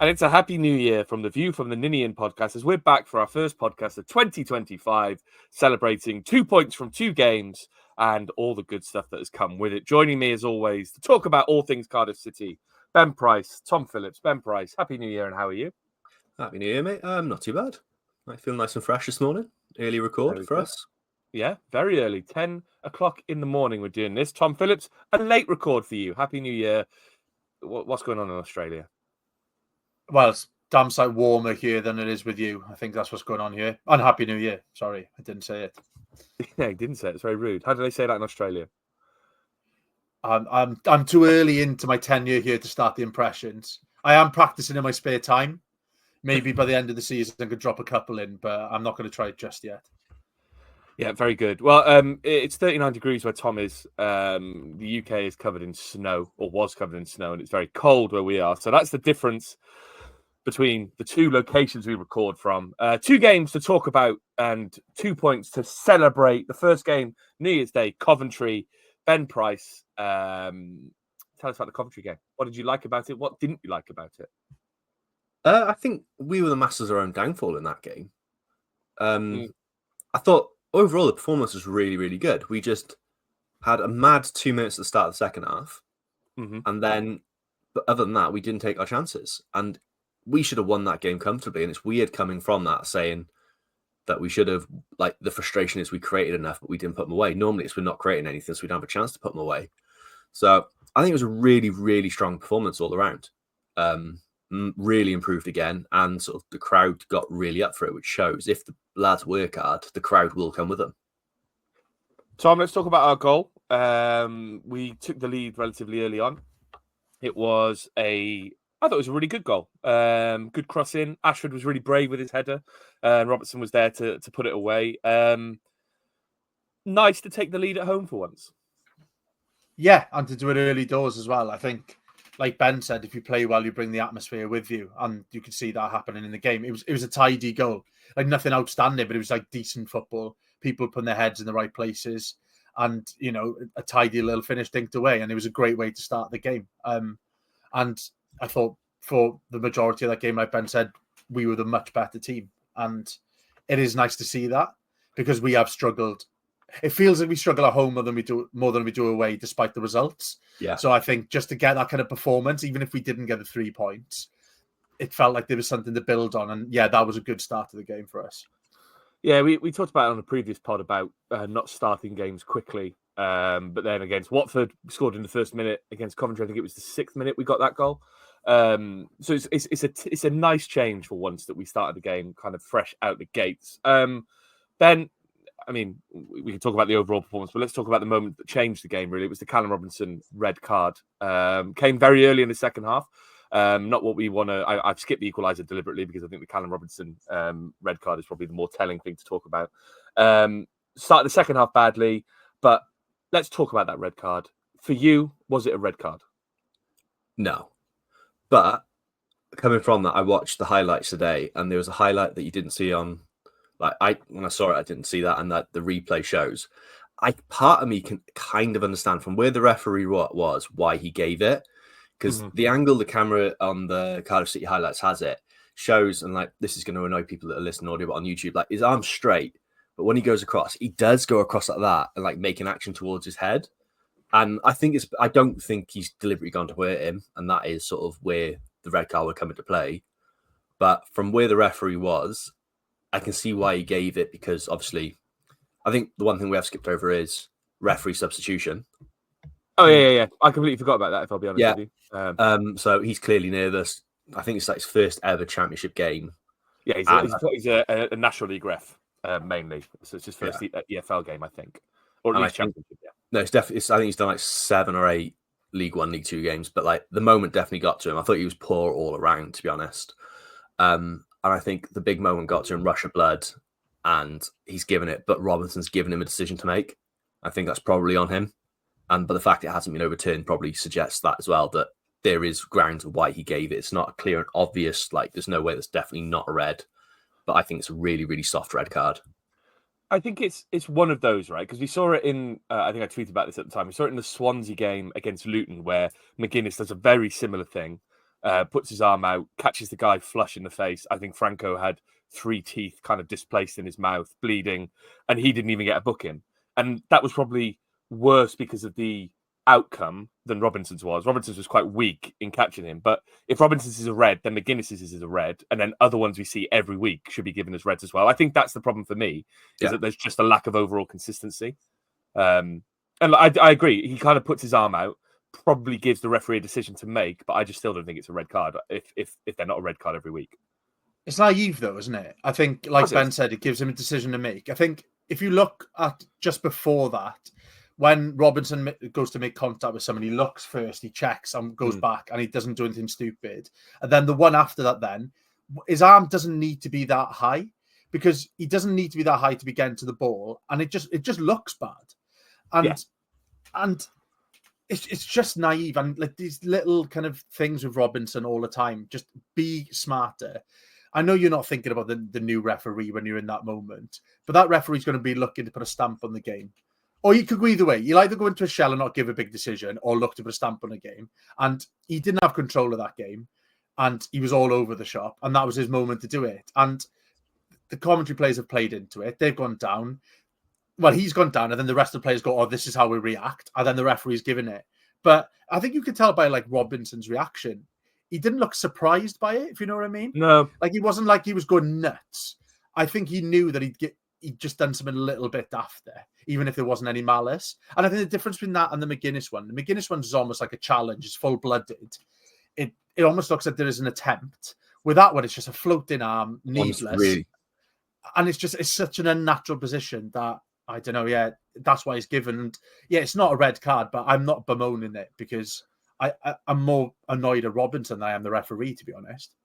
And it's a happy new year from the View from the Ninian podcast as we're back for our first podcast of 2025, celebrating 2 points from 2 games and all the good stuff that has come with it. Joining me as always to talk about all things Cardiff City, Ben Price, Tom Phillips. Ben Price, happy new year and how are you? Happy new year, mate. Not too bad. I feel nice and fresh this morning. Early record for us. Yeah, very early. 10 o'clock in the morning we're doing this. Tom Phillips, a late record for you. Happy new year. What's going on in Australia? Well, it's damn sight warmer here than it is with you. I think that's what's going on here. And Happy New Year. Sorry, I didn't say it. Yeah, he didn't say it. It's very rude. How do they say that in Australia? I'm too early into my tenure here to start the impressions. I am practicing in my spare time. Maybe by the end of the season I could drop a couple in, but I'm not going to try it just yet. Yeah, very good. Well, it's 39 degrees where Tom is. The UK is covered in snow, or was covered in snow, and it's very cold where we are. So that's the difference between the two locations we record from. 2 games to talk about and 2 points to celebrate. The first game, New Year's Day, Coventry. Ben Price, tell us about the Coventry game. What did you like about it? What didn't you like about it? I think we were the masters of our own downfall in that game. I thought overall the performance was really, really good. We just had a mad 2 minutes at the start of the second half. And then, but other than that, we didn't take our chances. And we should have won that game comfortably. And it's weird coming from that, saying that we should have, like, the frustration is we created enough, but we didn't put them away. Normally it's we're not creating anything, so we don't have a chance to put them away. So I think it was a really, really strong performance all around. Really improved again, and sort of the crowd got really up for it, which shows if the lads work hard, the crowd will come with them. Tom, let's talk about our goal. We took the lead relatively early on. I thought it was a really good goal. Good cross in. Ashford was really brave with his header, and Robertson was there to put it away. Nice to take the lead at home for once. Yeah, and to do it early doors as well. I think, like Ben said, if you play well, you bring the atmosphere with you, and you could see that happening in the game. It was a tidy goal, like nothing outstanding, but it was like decent football. People putting their heads in the right places, and a tidy little finish dinked away, and it was a great way to start the game. And I thought for the majority of that game, like Ben said, we were the much better team, and it is nice to see that because we have struggled. It feels like we struggle at home more than we do away, despite the results. Yeah. So I think just to get that kind of performance, even if we didn't get the 3 points, it felt like there was something to build on. And yeah, that was a good start to the game for us. Yeah, we talked about it on a previous pod about not starting games quickly. But then against Watford, we scored in the first minute. Against Coventry, I think it was the 6th minute we got that goal. So it's a nice change for once that we started the game kind of fresh out the gates. Ben, I mean, we can talk about the overall performance, but let's talk about the moment that changed the game, really. It was the Callum Robinson red card. Came very early in the second half. Not what we want to... I've skipped the equaliser deliberately because I think the Callum Robinson red card is probably the more telling thing to talk about. Started the second half badly, but let's talk about that red card. For you, was it a red card? No. But coming from that, I watched the highlights today, and there was a highlight that you didn't see on... when I saw it, I didn't see that, and that the replay shows. Part of me can kind of understand from where the referee was why he gave it, because the angle the camera on the Cardiff City highlights has it shows, and like this is going to annoy people that are listening audio, but on YouTube, like his arm's straight, but when he goes across, he does go across like that and like make an action towards his head, and I don't think he's deliberately gone to hurt him, and that is sort of where the red card would come into play. But from where the referee was, I can see why he gave it, because obviously I think the one thing we have skipped over is referee substitution. Oh, yeah. I completely forgot about that, if I'll be honest with you. So he's clearly near this. I think it's like his first ever championship game. Yeah, he's a National League ref, mainly. So it's his first EFL game, I think. Or at least championship, yeah. No, it's definitely... I think he's done like 7 or 8 League 1, League 2 games, but like the moment definitely got to him. I thought he was poor all around, to be honest. And I think the big moment got to him, Rush of Blood, and he's given it, but Robinson's given him a decision to make. I think that's probably on him. But the fact it hasn't been overturned probably suggests that as well, that there is grounds of why he gave it. It's not clear and obvious, like there's no way that's definitely not a red. But I think it's a really, really soft red card. I think it's one of those, right? Because we saw it in, I think I tweeted about this at the time. We saw it in the Swansea game against Luton, where McGuinness does a very similar thing. puts his arm out, catches the guy flush in the face. I think Franco had 3 teeth kind of displaced in his mouth, bleeding, and he didn't even get a booking. And that was probably worse because of the outcome than Robinson's was. Robinson's was quite weak in catching him. But if Robinson's is a red, then McGuinness's is a red. And then other ones we see every week should be given as reds as well. I think that's the problem for me, is that there's just a lack of overall consistency. And I agree. He kind of puts his arm out, probably gives the referee a decision to make, but I just still don't think it's a red card if they're not a red card every week. It's naive though, isn't it? I think, like Ben said, it gives him a decision to make. I think if you look at just before that, when Robinson goes to make contact with someone, he looks first, he checks and goes back, and he doesn't do anything stupid. And then the one after that, then his arm doesn't need to be that high, because he doesn't need to be that high to be getting to the ball, and it just looks bad. And it's just naive, and like these little kind of things with Robinson all the time. Just be smarter. I know you're not thinking about the new referee when you're in that moment, but that referee's going to be looking to put a stamp on the game. Or you could go either way. You'll either go into a shell and not give a big decision, or look to put a stamp on a game. And he didn't have control of that game, and he was all over the shop, and that was his moment to do it. And the commentary players have played into it. They've gone down. Well, he's gone down, and then the rest of the players go, "Oh, this is how we react," and then the referee's given it. But I think you could tell by like Robinson's reaction, he didn't look surprised by it, if you know what I mean. No, like he wasn't like he was going nuts. I think he knew that he'd just done something a little bit after, even if there wasn't any malice. And I think the difference between that and the McGuinness one, the McGuinness one is almost like a challenge. It's full-blooded. It almost looks like there is an attempt. With that one, it's just a floating arm, needless. Really. And it's such an unnatural position that, I don't know, yeah, that's why it's given. And yeah, it's not a red card, but I'm not bemoaning it, because I'm more annoyed at Robinson than I am the referee, to be honest.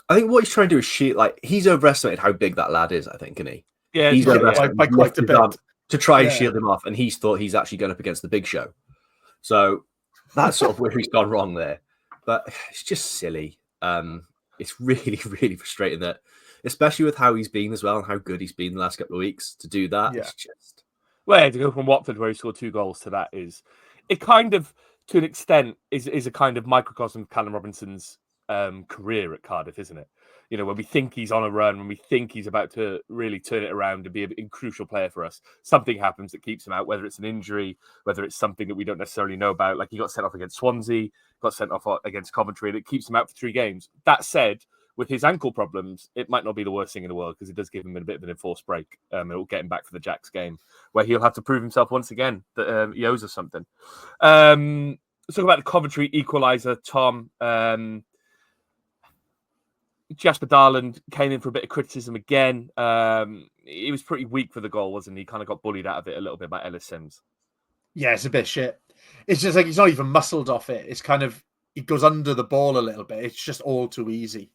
I think what he's trying to do is he's overestimated how big that lad is, I think, isn't he? Yeah, he's by quite a bit. To try and shield him off, and he's thought he's actually going up against the big show. So that's sort of where he's gone wrong there. But it's just silly. It's really, really frustrating that, especially with how he's been as well and how good he's been the last couple of weeks, to do that. Yeah. It's just... Well, to go from Watford, where he scored 2 goals, to that is... It kind of, to an extent, is a kind of microcosm of Callum Robinson's career at Cardiff, isn't it? You know, when we think he's on a run, when we think he's about to really turn it around and be a crucial player for us, something happens that keeps him out, whether it's an injury, whether it's something that we don't necessarily know about. Like, he got sent off against Swansea, got sent off against Coventry, and it keeps him out for 3 games. That said, with his ankle problems, it might not be the worst thing in the world, because it does give him a bit of an enforced break. It will get him back for the Jacks game, where he'll have to prove himself once again that he owes us something. Let's talk about the Coventry equaliser, Tom. Jasper Darland came in for a bit of criticism again. He was pretty weak for the goal, wasn't he? Kind of got bullied out of it a little bit by Ellis Sims. Yeah, it's a bit shit. It's just like he's not even muscled off it. It's kind of, it goes under the ball a little bit. It's just all too easy.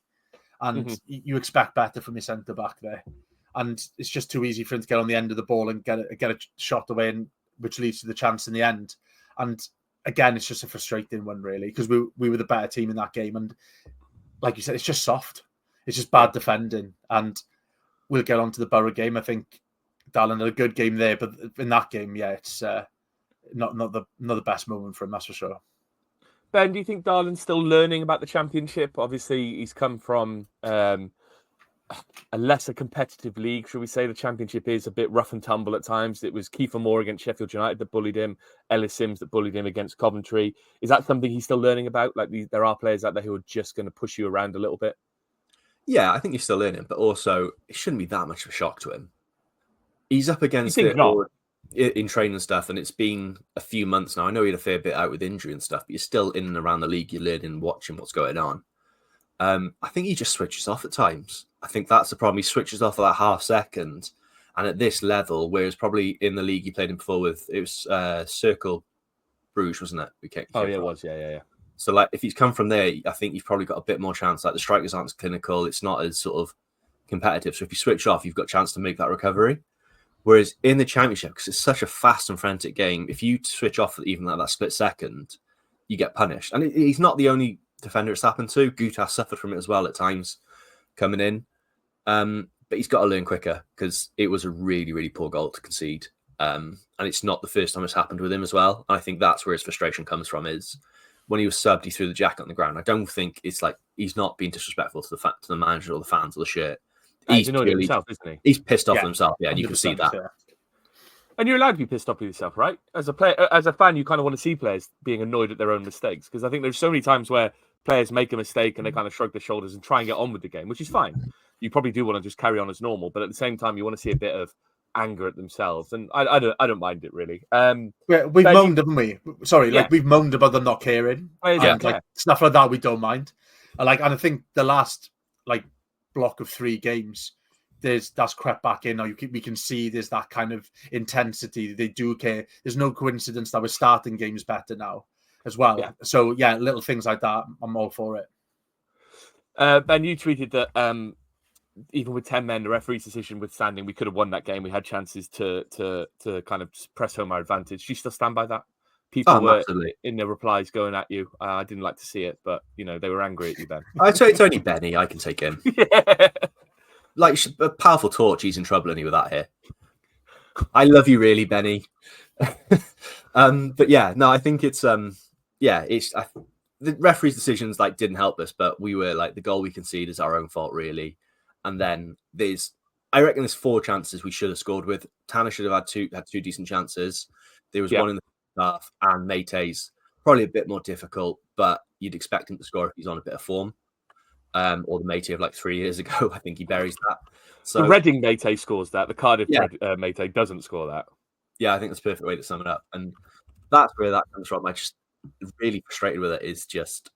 And you expect better from your centre-back there. And it's just too easy for him to get on the end of the ball and get a shot away, which leads to the chance in the end. And again, it's just a frustrating one, really, because we were the better team in that game. And like you said, it's just soft. It's just bad defending. And we'll get on to the Boro game. I think Darland had a good game there, but in that game, yeah, it's not the best moment for him, that's for sure. Ben, do you think Darland's still learning about the Championship? Obviously, he's come from a lesser competitive league, should we say. The Championship is a bit rough and tumble at times. It was Kiefer Moore against Sheffield United that bullied him, Ellis Sims that bullied him against Coventry. Is that something he's still learning about? Like, there are players out there who are just going to push you around a little bit? Yeah, I think he's still learning, but also it shouldn't be that much of a shock to him. He's up against it in training and stuff, and it's been a few months now. I know he had a fair bit out with injury and stuff, but you're still in and around the league. You're learning, watching what's going on. I think he just switches off at times. I think that's the problem. He switches off at that half second, and at this level, whereas probably in the league he played in before with, it was Circle Bruges, wasn't it? It was, yeah. So, like, if he's come from there, I think you've probably got a bit more chance. Like, the strikers aren't as clinical. It's not as sort of competitive. So if you switch off, you've got a chance to make that recovery. Whereas in the Championship, because it's such a fast and frantic game, if you switch off even like that split second, you get punished. And he's not the only defender it's happened to. Gutas suffered from it as well at times coming in. But he's got to learn quicker, because it was a really, really poor goal to concede. And it's not the first time it's happened with him as well. I think that's where his frustration comes from, is when he was subbed, he threw the jacket on the ground. I don't think it's like he's not being disrespectful to the manager or the fans or the shirt. He's annoyed at himself, isn't he? He's pissed off at himself, yeah, and you can see that. Yeah. And you're allowed to be pissed off with yourself, right? As a player, as a fan, you kind of want to see players being annoyed at their own mistakes, because I think there's so many times where players make a mistake and they kind of shrug their shoulders and try and get on with the game, which is fine. You probably do want to just carry on as normal, but at the same time, you want to see a bit of anger at themselves, and I don't mind it really. We've moaned, haven't we? Sorry, like we've moaned about them not caring, and like stuff like that. We don't mind. And I think the last like block of 3 games, that's crept back in. Now we can see there's that kind of intensity. They do care. There's no coincidence that we're starting games better now as well. Yeah. So little things like that, I'm all for it. Ben, you tweeted that even with 10 men, the referee's decision withstanding, we could have won that game. We had chances to kind of press home our advantage. Do you still stand by that? People were in their replies going at you. I didn't like to see it, but they were angry at you, Ben. I'd say it's only Benny. I can take him. Like a powerful torch, he's in trouble with that here. I love you, really, Benny. But I think it's the referee's decisions didn't help us, but we were the goal we conceded is our own fault, really. And then I reckon there's 4 chances we should have scored with. Tanner should have had two decent chances. There was one in the half, and Mate's probably a bit more difficult, but you'd expect him to score if he's on a bit of form. Or the Mate of 3 years ago, I think he buries that. So the Reading Mate scores that. The Cardiff Mate doesn't score that. Yeah, I think that's a perfect way to sum it up. And that's where that comes from. I just really frustrated with it. Is just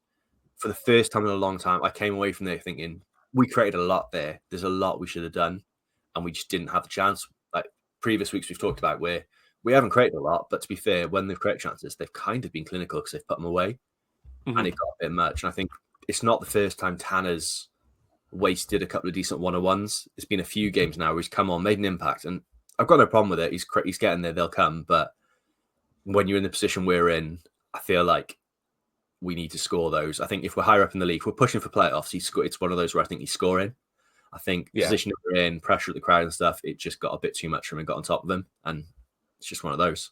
for the first time in a long time, I came away from there thinking we created a lot there. There's a lot we should have done, and we just didn't have the chance. Like previous weeks we've talked about, where we haven't created a lot, but to be fair, when they've created chances, they've kind of been clinical because they've put them away, and it got a bit much. And I think it's not the first time Tanner's wasted a couple of decent 1-on-1s. It's been a few games now where he's come on, made an impact, and I've got no problem with it. He's getting there, they'll come. But when you're in the position we're in, I feel like we need to score those. I think if we're higher up in the league, we're pushing for playoffs. It's one of those where I think he's scoring. I think the position that we're in, pressure at the crowd and stuff, it just got a bit too much for him and got on top of him. And it's just one of those.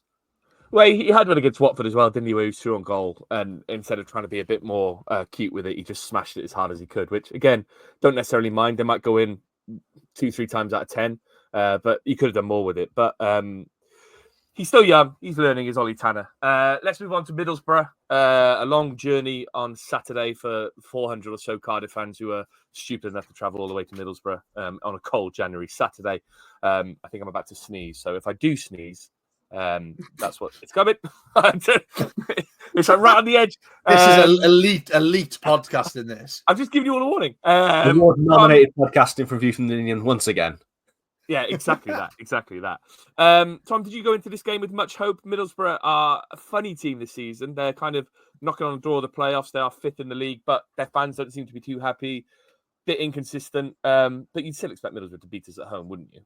Well, he had one against Watford as well, didn't he, where he was through on goal, and instead of trying to be a bit more cute with it, he just smashed it as hard as he could, which, again, don't necessarily mind. They might go in 2-3 times out of 10, but he could have done more with it. But he's still young. He's learning, is Ollie Tanner. Let's move on to Middlesbrough. A long journey on Saturday for 400 or so Cardiff fans who are stupid enough to travel all the way to Middlesbrough on a cold January Saturday. I think I'm about to sneeze, so if I do sneeze, that's what it's coming. It's right on the edge. This is elite podcasting. This I'm just giving you all a warning. Nominated podcasting from View from Ninian once again. Yeah, exactly that. Tom, did you go into this game with much hope? Middlesbrough are a funny team this season. They're kind of knocking on the door of the playoffs. They are 5th in the league, but their fans don't seem to be too happy. Bit inconsistent, but you'd still expect Middlesbrough to beat us at home, wouldn't you?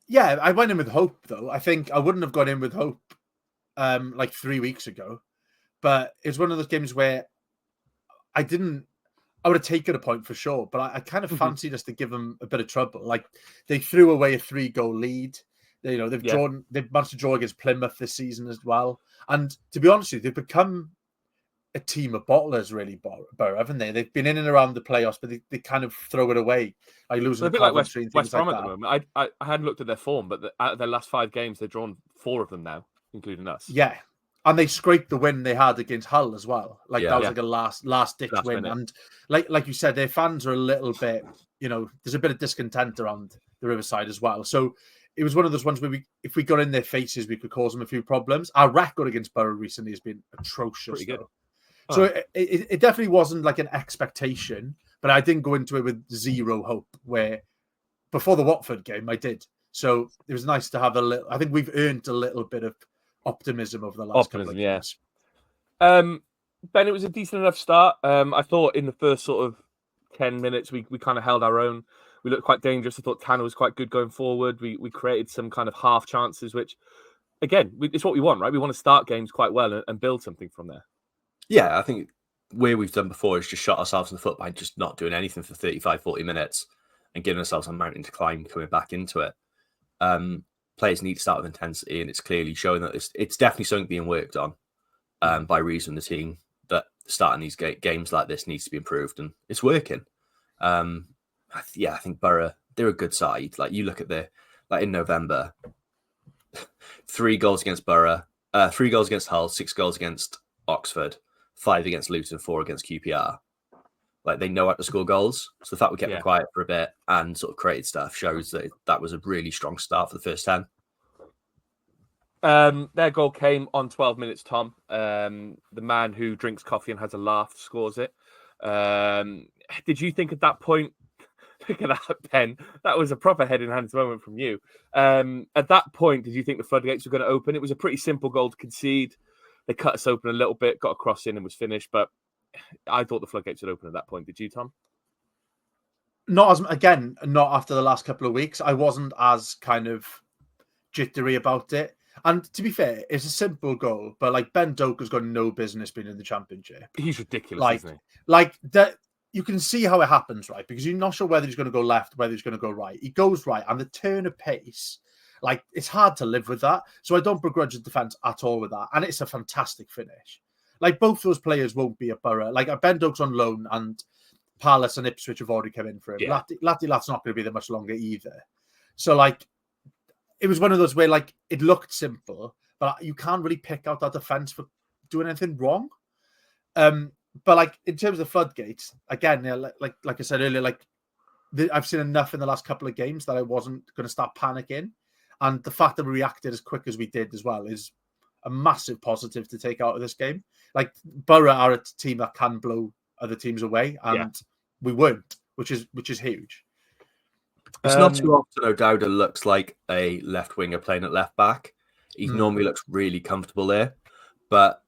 Yeah, I went in with hope, though. I think I wouldn't have gone in with hope 3 weeks ago. But it's one of those games where I would have taken a point for sure, but I kind of fancied us to give them a bit of trouble. Like, they threw away a 3-goal lead. They've managed to draw against Plymouth this season as well. And to be honest with you, they've become a team of bottlers, really, Boro, haven't they? They've been in and around the playoffs, but they kind of throw it away. Like losing a bit Coventry like West Brom at the moment. I hadn't looked at their form, but out of their last 5 games, they've drawn 4 of them now, including us. Yeah. And they scraped the win they had against Hull as well. That was like a last-ditch win. Minute. And like you said, their fans are a little bit, there's a bit of discontent around the Riverside as well. So it was one of those ones where if we got in their faces, we could cause them a few problems. Our record against Boro recently has been atrocious. Pretty good. So it definitely wasn't like an expectation, but I didn't go into it with zero hope, where before the Watford game, I did. So it was nice to have I think we've earned a little bit of optimism over the last couple of games. Ben, it was a decent enough start. I thought in the first sort of 10 minutes, we kind of held our own. We looked quite dangerous. I thought Tanner was quite good going forward. We created some kind of half chances, which, again, it's what we want, right? We want to start games quite well and build something from there. Yeah, I think where we've done before is just shot ourselves in the foot by just not doing anything for 35, 40 minutes and giving ourselves a mountain to climb coming back into it. Players need to start with intensity, and it's clearly showing that it's definitely something being worked on. by reason the team that starting these games like this needs to be improved, and it's working. I think Boro, they're a good side. Like you look at in November, 3 goals against Boro, 3 goals against Hull, 6 goals against Oxford, 5 against Luton, 4 against QPR. Like they know how to score goals. So the fact we kept them quiet for a bit and sort of created stuff shows that was a really strong start for the first 10. Their goal came on 12 minutes, Tom. The man who drinks coffee and has a laugh scores it. Did you think at that point, look at that, Ben, that was a proper head in hands moment from you. At that point, did you think the floodgates were going to open? It was a pretty simple goal to concede. They cut us open a little bit, got a cross in and was finished. But I thought the floodgates would open at that point. Did you, Tom? Not after the last couple of weeks. I wasn't as kind of jittery about it. And to be fair, it's a simple goal, but like Ben Doak has got no business being in the Championship. He's ridiculous, isn't he? Like that, you can see how it happens, right? Because you're not sure whether he's going to go left, whether he's going to go right. He goes right, and the turn of pace, like it's hard to live with that. So I don't begrudge the defense at all with that, and it's a fantastic finish. Like both those players won't be at Boro. Like Ben Doak's on loan, and Palace and Ipswich have already come in for him. Yeah. Latty's not going to be there much longer either. So like, it was one of those where like it looked simple, but you can't really pick out that defense for doing anything wrong. But like in terms of floodgates, again, like I said earlier, I've seen enough in the last couple of games that I wasn't going to start panicking, and the fact that we reacted as quick as we did as well is a massive positive to take out of this game. Like Boro are a team that can blow other teams away, and we weren't, which is huge. It's not too often O'Dowda looks like a left winger playing at left back. He normally looks really comfortable there, but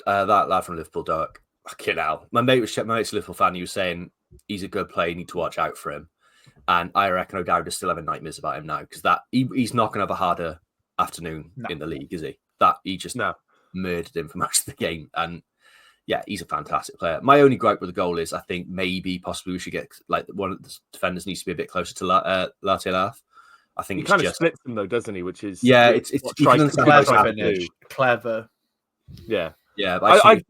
that lad from Liverpool, Doak, fucking hell. My mate's a Liverpool fan. He was saying he's a good player. You need to watch out for him. And I reckon O'Dowda's still having nightmares about him now because he's not going to have a harder afternoon in the league, is he? That he just murdered him for most of the game. And yeah, he's a fantastic player. My only gripe with the goal is I think possibly we should get like one of the defenders needs to be a bit closer to Latte Laugh. I think he it's kind just of splits them though, doesn't he? Which is it's clever. Yeah. But I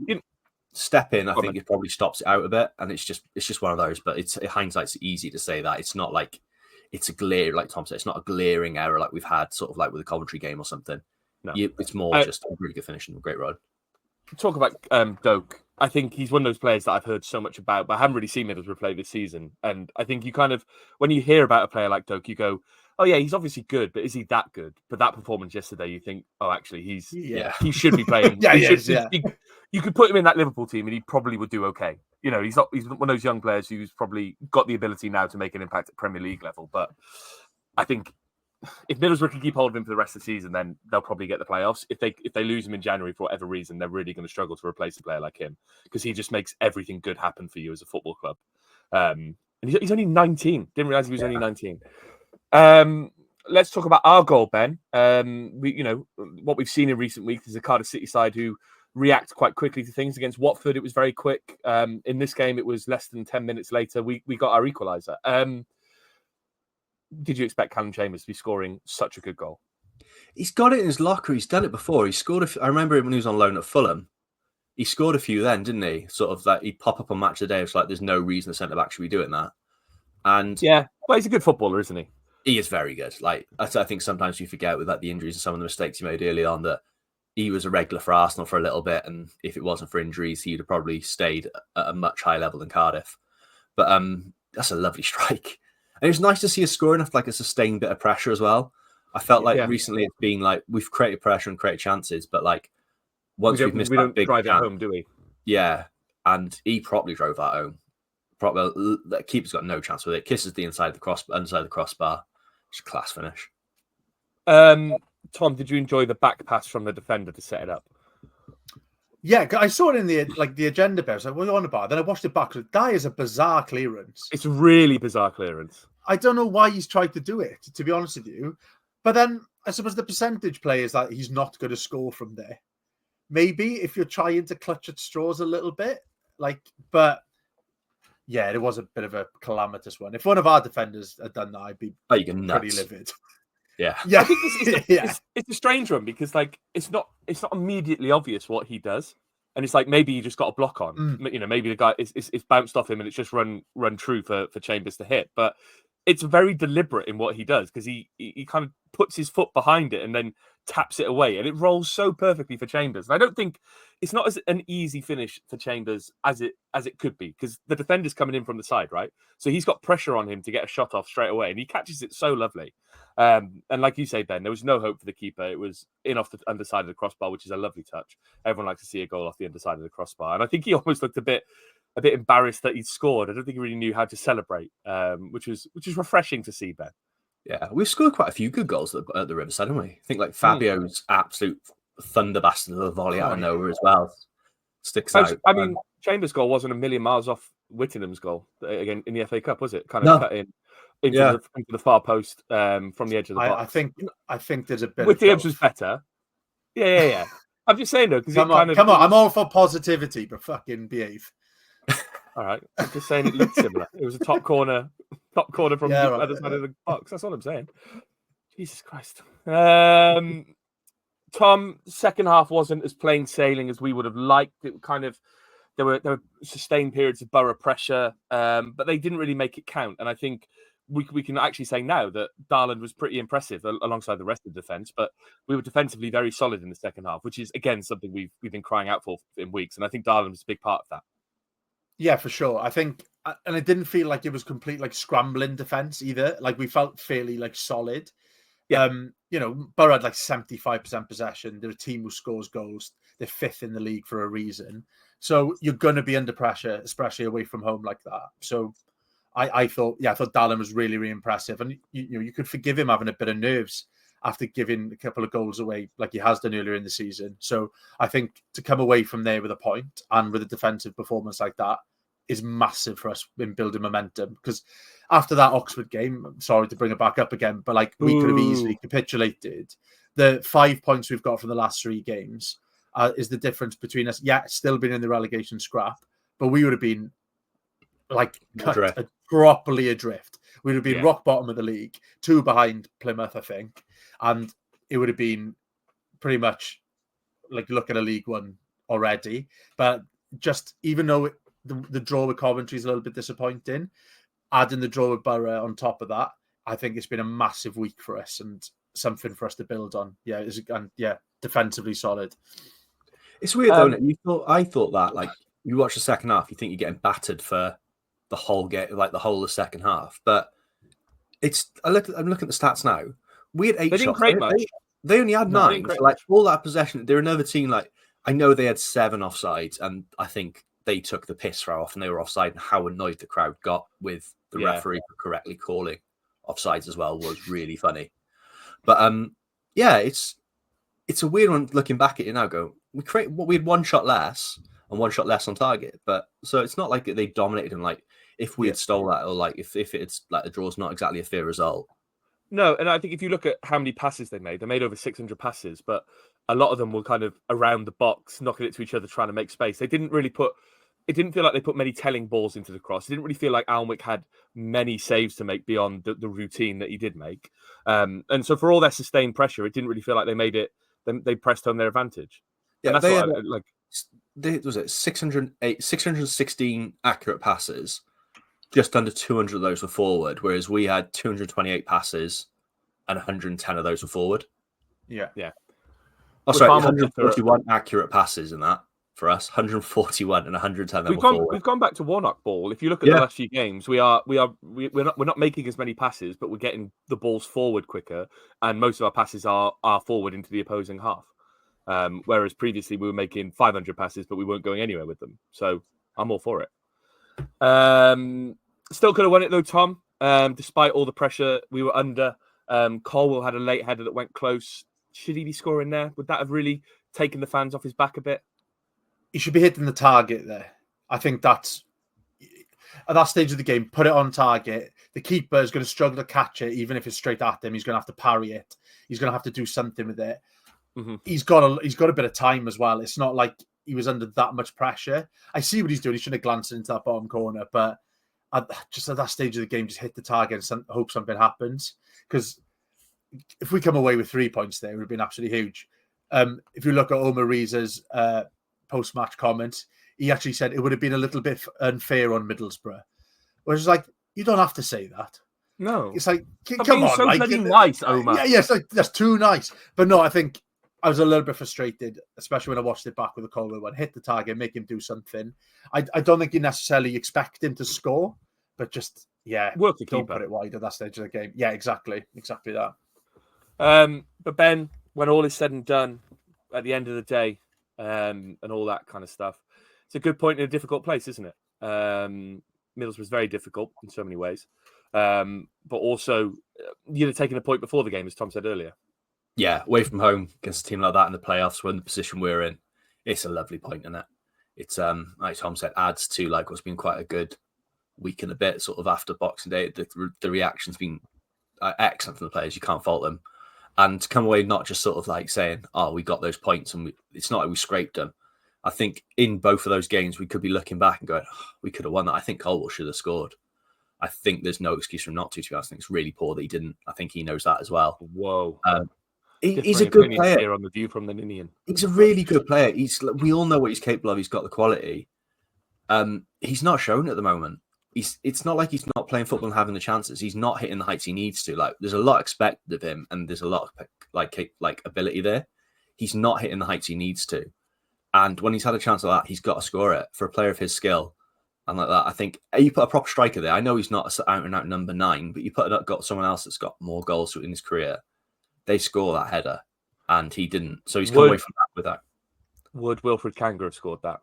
step in. I think it probably stops it out a bit, and it's just one of those. But it's hindsight's easy to say that. It's not like it's a glare, like Tom said. It's not a glaring error like we've had sort of like with the Coventry game or something. No, it's more just a really good finish and a great run. Talk about Doak. I think he's one of those players that I've heard so much about, but I haven't really seen Middlesbrough play this season. And I think you kind of, when you hear about a player like Doak, you go, oh yeah, he's obviously good, but is he that good? But that performance yesterday, you think, oh, actually, he should be playing. You could put him in that Liverpool team and he probably would do okay. You know, he's one of those young players who's probably got the ability now to make an impact at Premier League level. But I think if Middlesbrough can keep hold of him for the rest of the season, then they'll probably get the playoffs. If they lose him in January for whatever reason, they're really going to struggle to replace a player like him because he just makes everything good happen for you as a football club. And he's only 19. Didn't realize he was only 19. Let's talk about our goal, Ben. What we've seen in recent weeks is a Cardiff City side who react quite quickly to things. Against Watford, it was very quick. In this game, it was less than 10 minutes later. We got our equaliser. Did you expect Callum Chambers to be scoring such a good goal? He's got it in his locker. He's done it before. He scored I remember him when he was on loan at Fulham. He scored a few then, didn't he? Sort of like he'd pop up on Match of the Day. It's like there's no reason the centre-back should be doing that. And yeah, well, he's a good footballer, isn't he? He is very good. Like I think sometimes you forget with like the injuries and some of the mistakes he made early on that he was a regular for Arsenal for a little bit, and if it wasn't for injuries, he'd have probably stayed at a much higher level than Cardiff. But that's a lovely strike. And it's nice to see us scoring off like a sustained bit of pressure as well. I felt like recently it's been like we've created pressure and created chances, but like once we've missed that big drive it home, do we? Yeah, and he properly drove that home. The keeper's got no chance with it. Kisses the inside the crossbar. It's a class finish. Tom, did you enjoy the back pass from the defender to set it up? Yeah, I saw it in the agenda bit. I was like, what are you on about? Then I watched it back. That is a bizarre clearance. It's a really bizarre clearance. I don't know why he's tried to do it, to be honest with you. But then I suppose the percentage play is that he's not going to score from there. Maybe if you're trying to clutch at straws a little bit. But yeah, it was a bit of a calamitous one. If one of our defenders had done that, I'd be pretty livid. Yeah. I think it's a strange one because like it's not immediately obvious what he does. And it's like maybe you just got a block on. You know, maybe the guy it's bounced off him and it's just run true for Chambers to hit. But it's very deliberate in what he does because he kind of puts his foot behind it and then taps it away, and it rolls so perfectly for Chambers. And I don't think it's not as an easy finish for Chambers as it could be because the defender's coming in from the side, right? So he's got pressure on him to get a shot off straight away, and he catches it so lovely. And like you say, Ben, there was no hope for the keeper. It was in off the underside of the crossbar, which is a lovely touch. Everyone likes to see a goal off the underside of the crossbar, and I think he almost looked a bit embarrassed that he'd scored. I don't think he really knew how to celebrate, which was refreshing to see, Ben. Yeah, we've scored quite a few good goals at the Riverside, haven't we? I think like Fabio's absolute thunder bastard of a volley out of nowhere as well sticks out. I mean, Chambers' goal wasn't a million miles off Whittingham's goal again in the FA Cup, was it? Kind of cut in into the far post from the edge of the box. I think there's a bit. Whittingham's was better. Yeah. I'm just saying though, because come on, I'm all for positivity, but fucking behave. All right, I'm just saying it looked similar. It was a top corner from the other side of the box. That's all I'm saying. Jesus Christ. Tom, second half wasn't as plain sailing as we would have liked. It kind of there were sustained periods of Boro pressure, but they didn't really make it count. And I think we can actually say now that Darland was pretty impressive alongside the rest of the defence. But we were defensively very solid in the second half, which is again something we've been crying out for in weeks. And I think Darland was a big part of that. Yeah, for sure. I think, and it didn't feel like it was complete like scrambling defense either. Like we felt fairly like solid. Yeah. You know, Boro had like 75% possession. They're a team who scores goals. They're fifth in the league for a reason. So you're going to be under pressure, especially away from home like that. So I thought Darland was really, really impressive. And you could forgive him having a bit of nerves after giving a couple of goals away like he has done earlier in the season. So I think to come away from there with a point and with a defensive performance like that is massive for us in building momentum. Because after that Oxford game, I'm sorry to bring it back up again, but like we could have easily capitulated. The 5 points we've got from the last 3 games is the difference between us. Yeah, still been in the relegation scrap, but we would have been like properly adrift. We would have been rock bottom of the league, 2 behind Plymouth, I think. And it would have been pretty much like look at a League One already. But just even though the draw with Coventry is a little bit disappointing, adding the draw with Boro on top of that, I think it's been a massive week for us and something for us to build on. Defensively solid. It's weird, though, isn't it? I thought that, like, you watch the second half, you think you're getting battered for the whole game, like the whole of the second half. But I'm looking at the stats now. We had 8 they shots. Didn't create much. They only had 9. So, like, all that possession. They're another team, like, I know they had 7 offsides, and I think they took the piss for how often they were offside and how annoyed the crowd got with the referee for correctly calling offsides as well was really funny. But it's a weird one looking back at it now. We had 1 shot less and 1 shot less on target, but so it's not like they dominated and like if we had stole that or like if it's like the draw's not exactly a fair result. No, and I think if you look at how many passes they made over 600 passes, but a lot of them were kind of around the box, knocking it to each other, trying to make space. They didn't really it didn't feel like they put many telling balls into the cross. It didn't really feel like Alnwick had many saves to make beyond the routine that he did make. And so for all their sustained pressure, it didn't really feel like they made it. They pressed home their advantage. Yeah, and that's was it 616 accurate passes. Just under 200 of those were forward, whereas we had 228 passes and 110 of those were forward. Yeah. Oh, sorry, 141 accurate passes in that for us. 141 and 110 were forward. We've gone back to Warnock ball. If you look at the last few games, we're not making as many passes, but we're getting the balls forward quicker, and most of our passes are forward into the opposing half. Whereas previously we were making 500 passes, but we weren't going anywhere with them. So I'm all for it. Still could have won it though, Tom. Despite all the pressure we were under. Colwell had a late header that went close. Should he be scoring there? Would that have really taken the fans off his back a bit? He should be hitting the target there. I think that's at that stage of the game, put it on target. The keeper is going to struggle to catch it, even if it's straight at him. He's going to have to parry it. He's going to have to do something with it. Mm-hmm. He's got a bit of time as well. It's not like he was under that much pressure. I see what he's doing. He should have glanced into that bottom corner, but just at that stage of the game, just hit the target and hope something happens. Because if we come away with 3 points there, it would have been absolutely huge. If you look at Omar Riza's post-match comments, he actually said it would have been a little bit unfair on Middlesbrough. Whereas it's like, you don't have to say that. No. It's like, Stop come being on. so like, bloody nice, Omar. Yeah, it's like, that's too nice. But no, I think I was a little bit frustrated, especially when I watched it back with the Colwell one. Hit the target, make him do something. I don't think you necessarily expect him to score, but just, work the don't keeper. put it wide at that stage of the game. Yeah, exactly that. But Ben, when all is said and done, at the end of the day, and all that kind of stuff, it's a good point in a difficult place, isn't it? Middlesbrough's very difficult in so many ways, but also you'd have taken a point before the game, as Tom said earlier. Yeah, away from home against a team like that in the playoffs, when the position we're in, it's a lovely point, isn't it? It's like Tom said, adds to like what's been quite a good week and a bit, sort of after Boxing Day. The reaction's been excellent from the players. You can't fault them, and to come away not just sort of like saying, "Oh, we got those points," and it's not like we scraped them. I think in both of those games, we could be looking back and going, oh, "We could have won that." I think Colwell should have scored. I think there's no excuse for him not to. To be honest, I think it's really poor that he didn't. I think he knows that as well. Whoa. He's a good player. Here on the view from the Ninian. He's a really good player. We all know what he's capable of. He's got the quality. He's not shown at the moment. It's not like he's not playing football and having the chances. He's not hitting the heights he needs to. Like there's a lot expected of him, and there's a lot of like ability there. He's not hitting the heights he needs to. And when he's had a chance like that, he's got to score it. For a player of his skill and like that, I think you put a proper striker there. I know he's not out and out number 9, but you got someone else that's got more goals in his career. They score that header, and he didn't. So he's come away from that with that. Would Wilfred Kanga have scored that?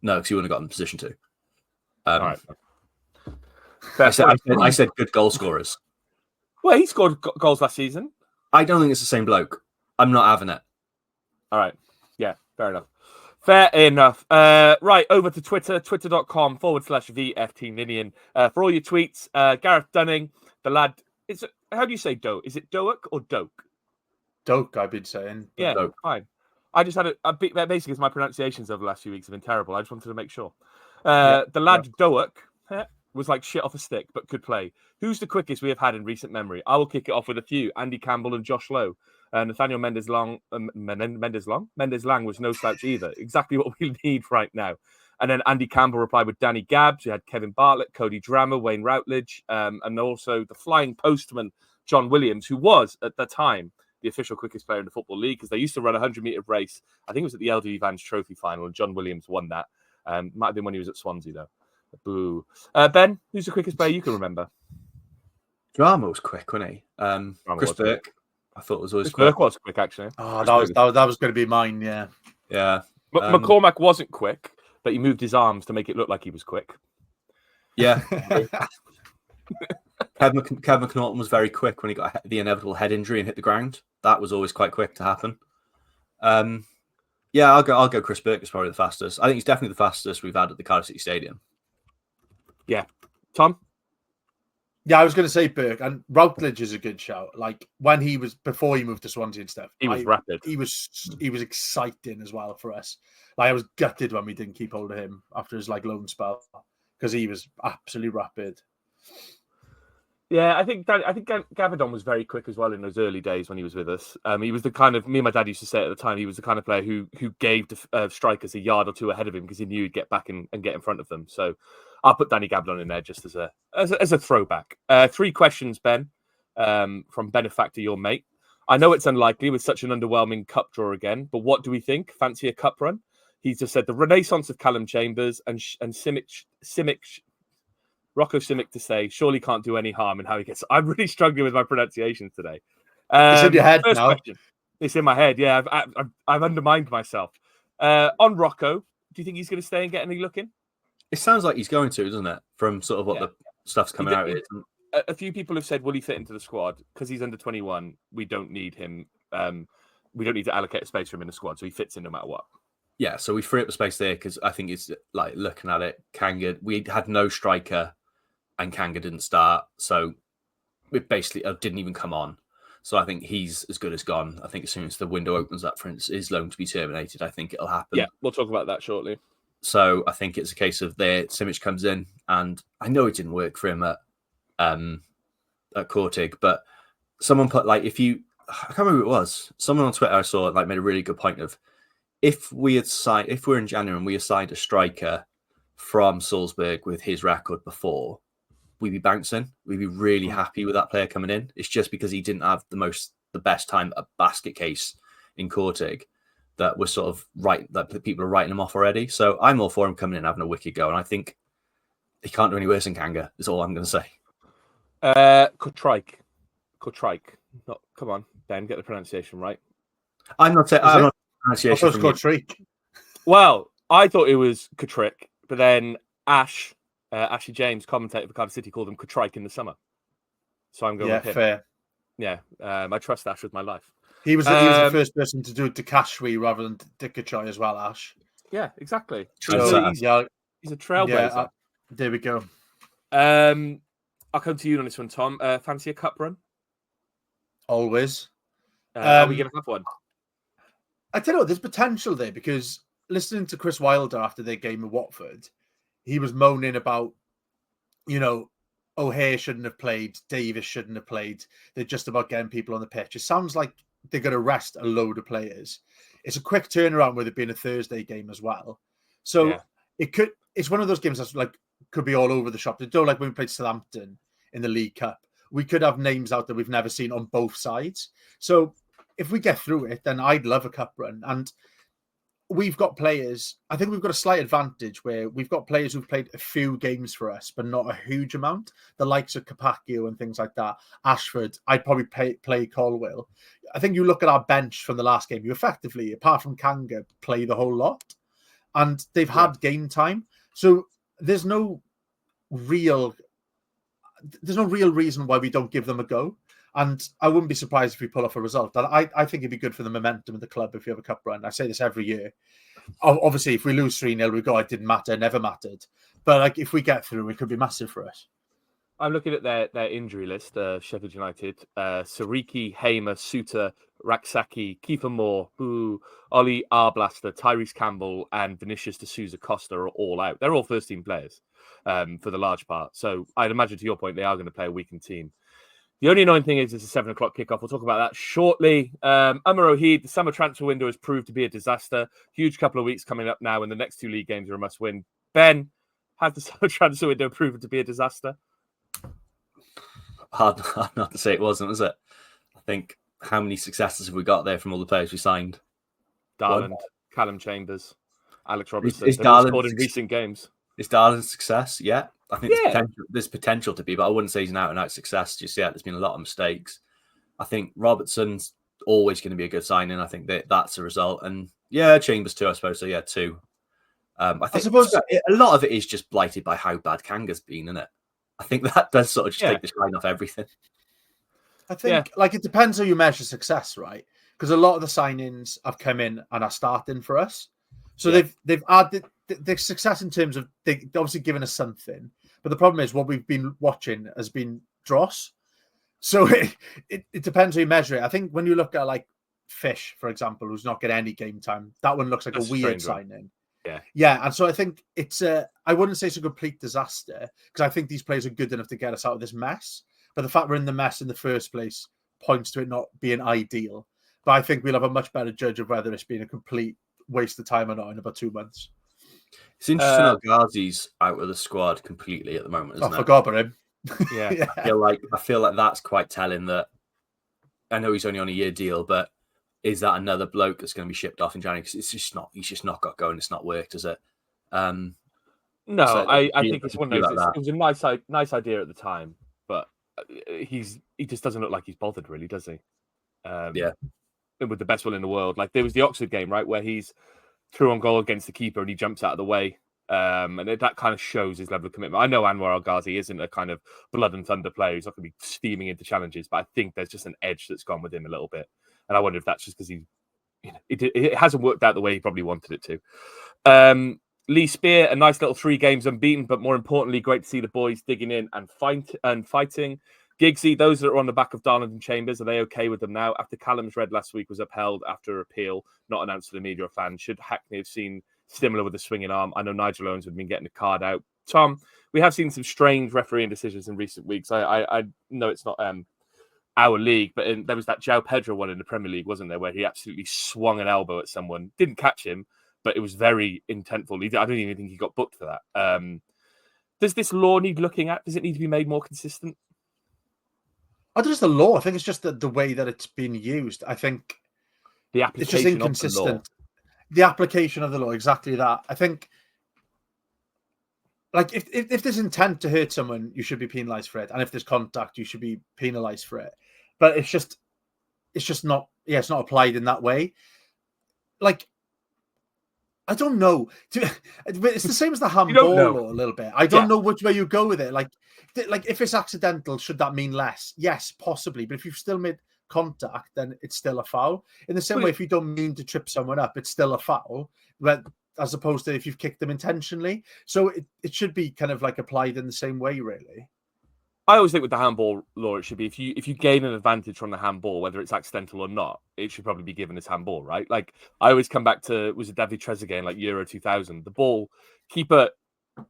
No, because he wouldn't have got in position to. All right. I said good goal scorers. Well, he scored goals last season. I don't think it's the same bloke. I'm not having it. All right. Yeah, fair enough. Fair enough. Right, over to Twitter, twitter.com/VFT Ninian. For all your tweets, Gareth Dunning, the lad. How do you say Doak? Is it Doak or Doak? Doak, I've been saying. Yeah, Doak. Fine. I just had a bit, basically, because my pronunciations over the last few weeks have been terrible. I just wanted to make sure. The lad Doak was like shit off a stick, but could play. Who's the quickest we have had in recent memory? I will kick it off with a few. Andy Campbell and Josh Lowe. Nathaniel Mendes-Lang was no slouch either. Exactly what we need right now. And then Andy Campbell replied with Danny Gabbs. We had Kevin Bartlett, Cody Drammer, Wayne Routledge, and also the flying postman, John Williams, who was, at the time, the official quickest player in the Football League, because they used to run a 100-metre race. I think it was at the LDV Vans Trophy final, and John Williams won that. Might have been when he was at Swansea, though. Boo. Ben, who's the quickest player you can remember? Drama was quick, wasn't he? Chris Burke, I thought was always Chris quick. Burke was quick, actually. Oh, that was going to be mine, yeah. Yeah. McCormack wasn't quick, but he moved his arms to make it look like he was quick. Yeah. Kev McNaughton was very quick when he got the inevitable head injury and hit the ground. That was always quite quick to happen. Yeah, I'll go Chris Burke is probably the fastest. I think he's definitely the fastest we've had at the Cardiff City Stadium. Yeah. Tom? Yeah, I was going to say Burke, and Routledge is a good shout. Like before he moved to Swansea and stuff, he was rapid. He was exciting as well for us. Like I was gutted when we didn't keep hold of him after his loan spell, because he was absolutely rapid. Yeah, I think Gavidon was very quick as well in those early days when he was with us. He was the kind of, me and my dad used to say at the time, he was the kind of player who gave strikers a yard or two ahead of him because he knew he'd get back and get in front of them. So I'll put Danny Gavidon in there just as a throwback. 3 questions, Ben, from Benefactor, your mate. I know it's unlikely with such an underwhelming cup draw again, but what do we think? Fancy a cup run? He's just said the renaissance of Callum Chambers and Rocco Simic to say, surely can't do any harm in how he gets. I'm really struggling with my pronunciations today. It's in your head first now. Question. It's in my head. Yeah, I've undermined myself. On Rocco, do you think he's going to stay and get any look in? It sounds like he's going to, doesn't it? From sort of what the stuff's coming out with. A few people have said, will he fit into the squad? Because he's under 21, we don't need him. We don't need to allocate a space for him in the squad, so he fits in no matter what. Yeah, so we free up the space there because I think it's like looking at it, Kanga, we had no striker and Kanga didn't start. So it basically didn't even come on. So I think he's as good as gone. I think as soon as the window opens up for his loan to be terminated, I think it'll happen. Yeah, we'll talk about that shortly. So I think it's a case of Simic comes in, and I know it didn't work for him at Cortig, but someone put I can't remember who it was. Someone on Twitter I saw made a really good point of if we're in January and we assigned a striker from Salzburg with his record before, we'd be bouncing. We'd be really happy with that player coming in. It's just because he didn't have the best time at basket case in Cortig that we're sort of that people are writing him off already. So I'm all for him coming in, having a wicked go. And I think he can't do any worse than Kanga, is all I'm going to say. Kotrike. Come on, Ben, get the pronunciation right. I'm not saying pronunciation. I thought it was Kotrike. Well, I thought it was Kotrick, but then Ashley James, commentator for Cardiff City, called him Kotrike in the summer. So I'm going with him. Fair. Yeah, I trust Ash with my life. He was the first person to do it to Kashwi rather than Dickachoy as well, Ash. Yeah, exactly. So, he's a trailblazer. There we go. I'll come to you on this one, Tom. Fancy a cup run? Always. Are we going to have one? I tell you what, there's potential there because listening to Chris Wilder after their game with Watford, he was moaning about, O'Hare shouldn't have played, Davis shouldn't have played. They're just about getting people on the pitch. It sounds like they're going to rest a load of players. It's a quick turnaround with it being a Thursday game as well. So it's one of those games that's could be all over the shop. They don't like when we played Southampton in the League Cup. We could have names out that we've never seen on both sides. So if we get through it, then I'd love a cup run. And we've got players, I think we've got a slight advantage where we've got players who've played a few games for us, but not a huge amount. The likes of Capaccio and things like that. Ashford, I'd probably play Colwell. I think you look at our bench from the last game, you effectively, apart from Kanga, play the whole lot. And they've had game time. So there's no real reason why we don't give them a go. And I wouldn't be surprised if we pull off a result. I think it'd be good for the momentum of the club if you have a cup run. I say this every year. Obviously, if we lose 3-0, we go, it didn't matter, never mattered. But if we get through, it could be massive for us. I'm looking at their injury list. Sheffield United, Sariki, Hamer, Suter, Raksaki, Kiefer Moore, Ollie Arblaster, Tyrese Campbell, and Vinicius de Souza Costa are all out. They're all first-team players for the large part. So I'd imagine, to your point, they are going to play a weakened team. The only annoying thing is it's a 7:00 kickoff. We'll talk about that shortly. Umar Ohid, the summer transfer window has proved to be a disaster. Huge couple of weeks coming up now, and the next two league games are a must-win. Ben, has the summer transfer window proven to be a disaster? Hard not to say it wasn't, was it? I think how many successes have we got there from all the players we signed? Darland, Callum Chambers, Alex Robertson. Is They've all scored in recent games. Is Darland's success? Yeah. I think there's potential to be, but I wouldn't say he's an out-and-out success just yet. There's been a lot of mistakes. I think Robertson's always going to be a good signing. I think that's a result. And Chambers too, I suppose. So two. I suppose a lot of it is just blighted by how bad Kanga's been, isn't it? I think that does sort of just take the shine off everything. I think it depends how you measure success, right? Because a lot of the signings have come in and are starting for us. So they've added the success in terms of they've obviously given us something. But the problem is what we've been watching has been dross. So it depends how you measure it. I think when you look at Fish, for example, who's not getting any game time, that one looks like a weird signing. Yeah. And so I think it's I wouldn't say it's a complete disaster because I think these players are good enough to get us out of this mess. But the fact we're in the mess in the first place points to it not being ideal. But I think we'll have a much better judge of whether it's been a complete waste of time or not in about 2 months. It's interesting how Ghazi's out of the squad completely at the moment, isn't it? I forgot about him. Yeah. I feel like that's quite telling that I know he's only on a year deal, but is that another bloke that's going to be shipped off in January? Because he's just not got going. It's not worked, has it? No, so I think it's one of those. It was a nice idea at the time, but he just doesn't look like he's bothered, really, does he? With the best will in the world. There was the Oxford game, right, where he's through on goal against the keeper and he jumps out of the way. And that kind of shows his level of commitment. I know Anwar Al-Ghazi isn't a kind of blood and thunder player. He's not going to be steaming into challenges, but I think there's just an edge that's gone with him a little bit. And I wonder if that's just because it hasn't worked out the way he probably wanted it to. Lee Spear, a nice little 3 games unbeaten, but more importantly, great to see the boys digging in and fighting. Giggsy, those that are on the back of Darland and Chambers, are they okay with them now? After Callum's red last week was upheld after appeal, not announced to the media or fans, should Hackney have seen similar with the swinging arm? I know Nigel Owens would have been getting a card out. Tom, we have seen some strange refereeing decisions in recent weeks. I know it's not our league, but there was that João Pedro one in the Premier League, wasn't there, where he absolutely swung an elbow at someone, didn't catch him, but it was very intentful. I don't even think he got booked for that. Does this law need looking at? Does it need to be made more consistent? I don't think it's the law. I think it's just the way that it's being used. I think the application it's just inconsistent. Of the application of the law, exactly that. I think, like, if there's intent to hurt someone, you should be penalised for it, and if there's contact, you should be penalised for it. But it's just not. Yeah, it's not applied in that way. Like, I don't know. It's the same as the handball law a little bit. I don't know which way you go with it. Like if it's accidental, should that mean less? Yes, possibly. But if you've still made contact, then it's still a foul. In the same way, if you don't mean to trip someone up, it's still a foul. But as opposed to if you've kicked them intentionally. So it should be kind of like applied in the same way, really. I always think with the handball law, it should be if you gain an advantage from the handball, whether it's accidental or not, it should probably be given as handball, right? Like I always come back to, was it David Trezeguet in like Euro 2000? The ball keeper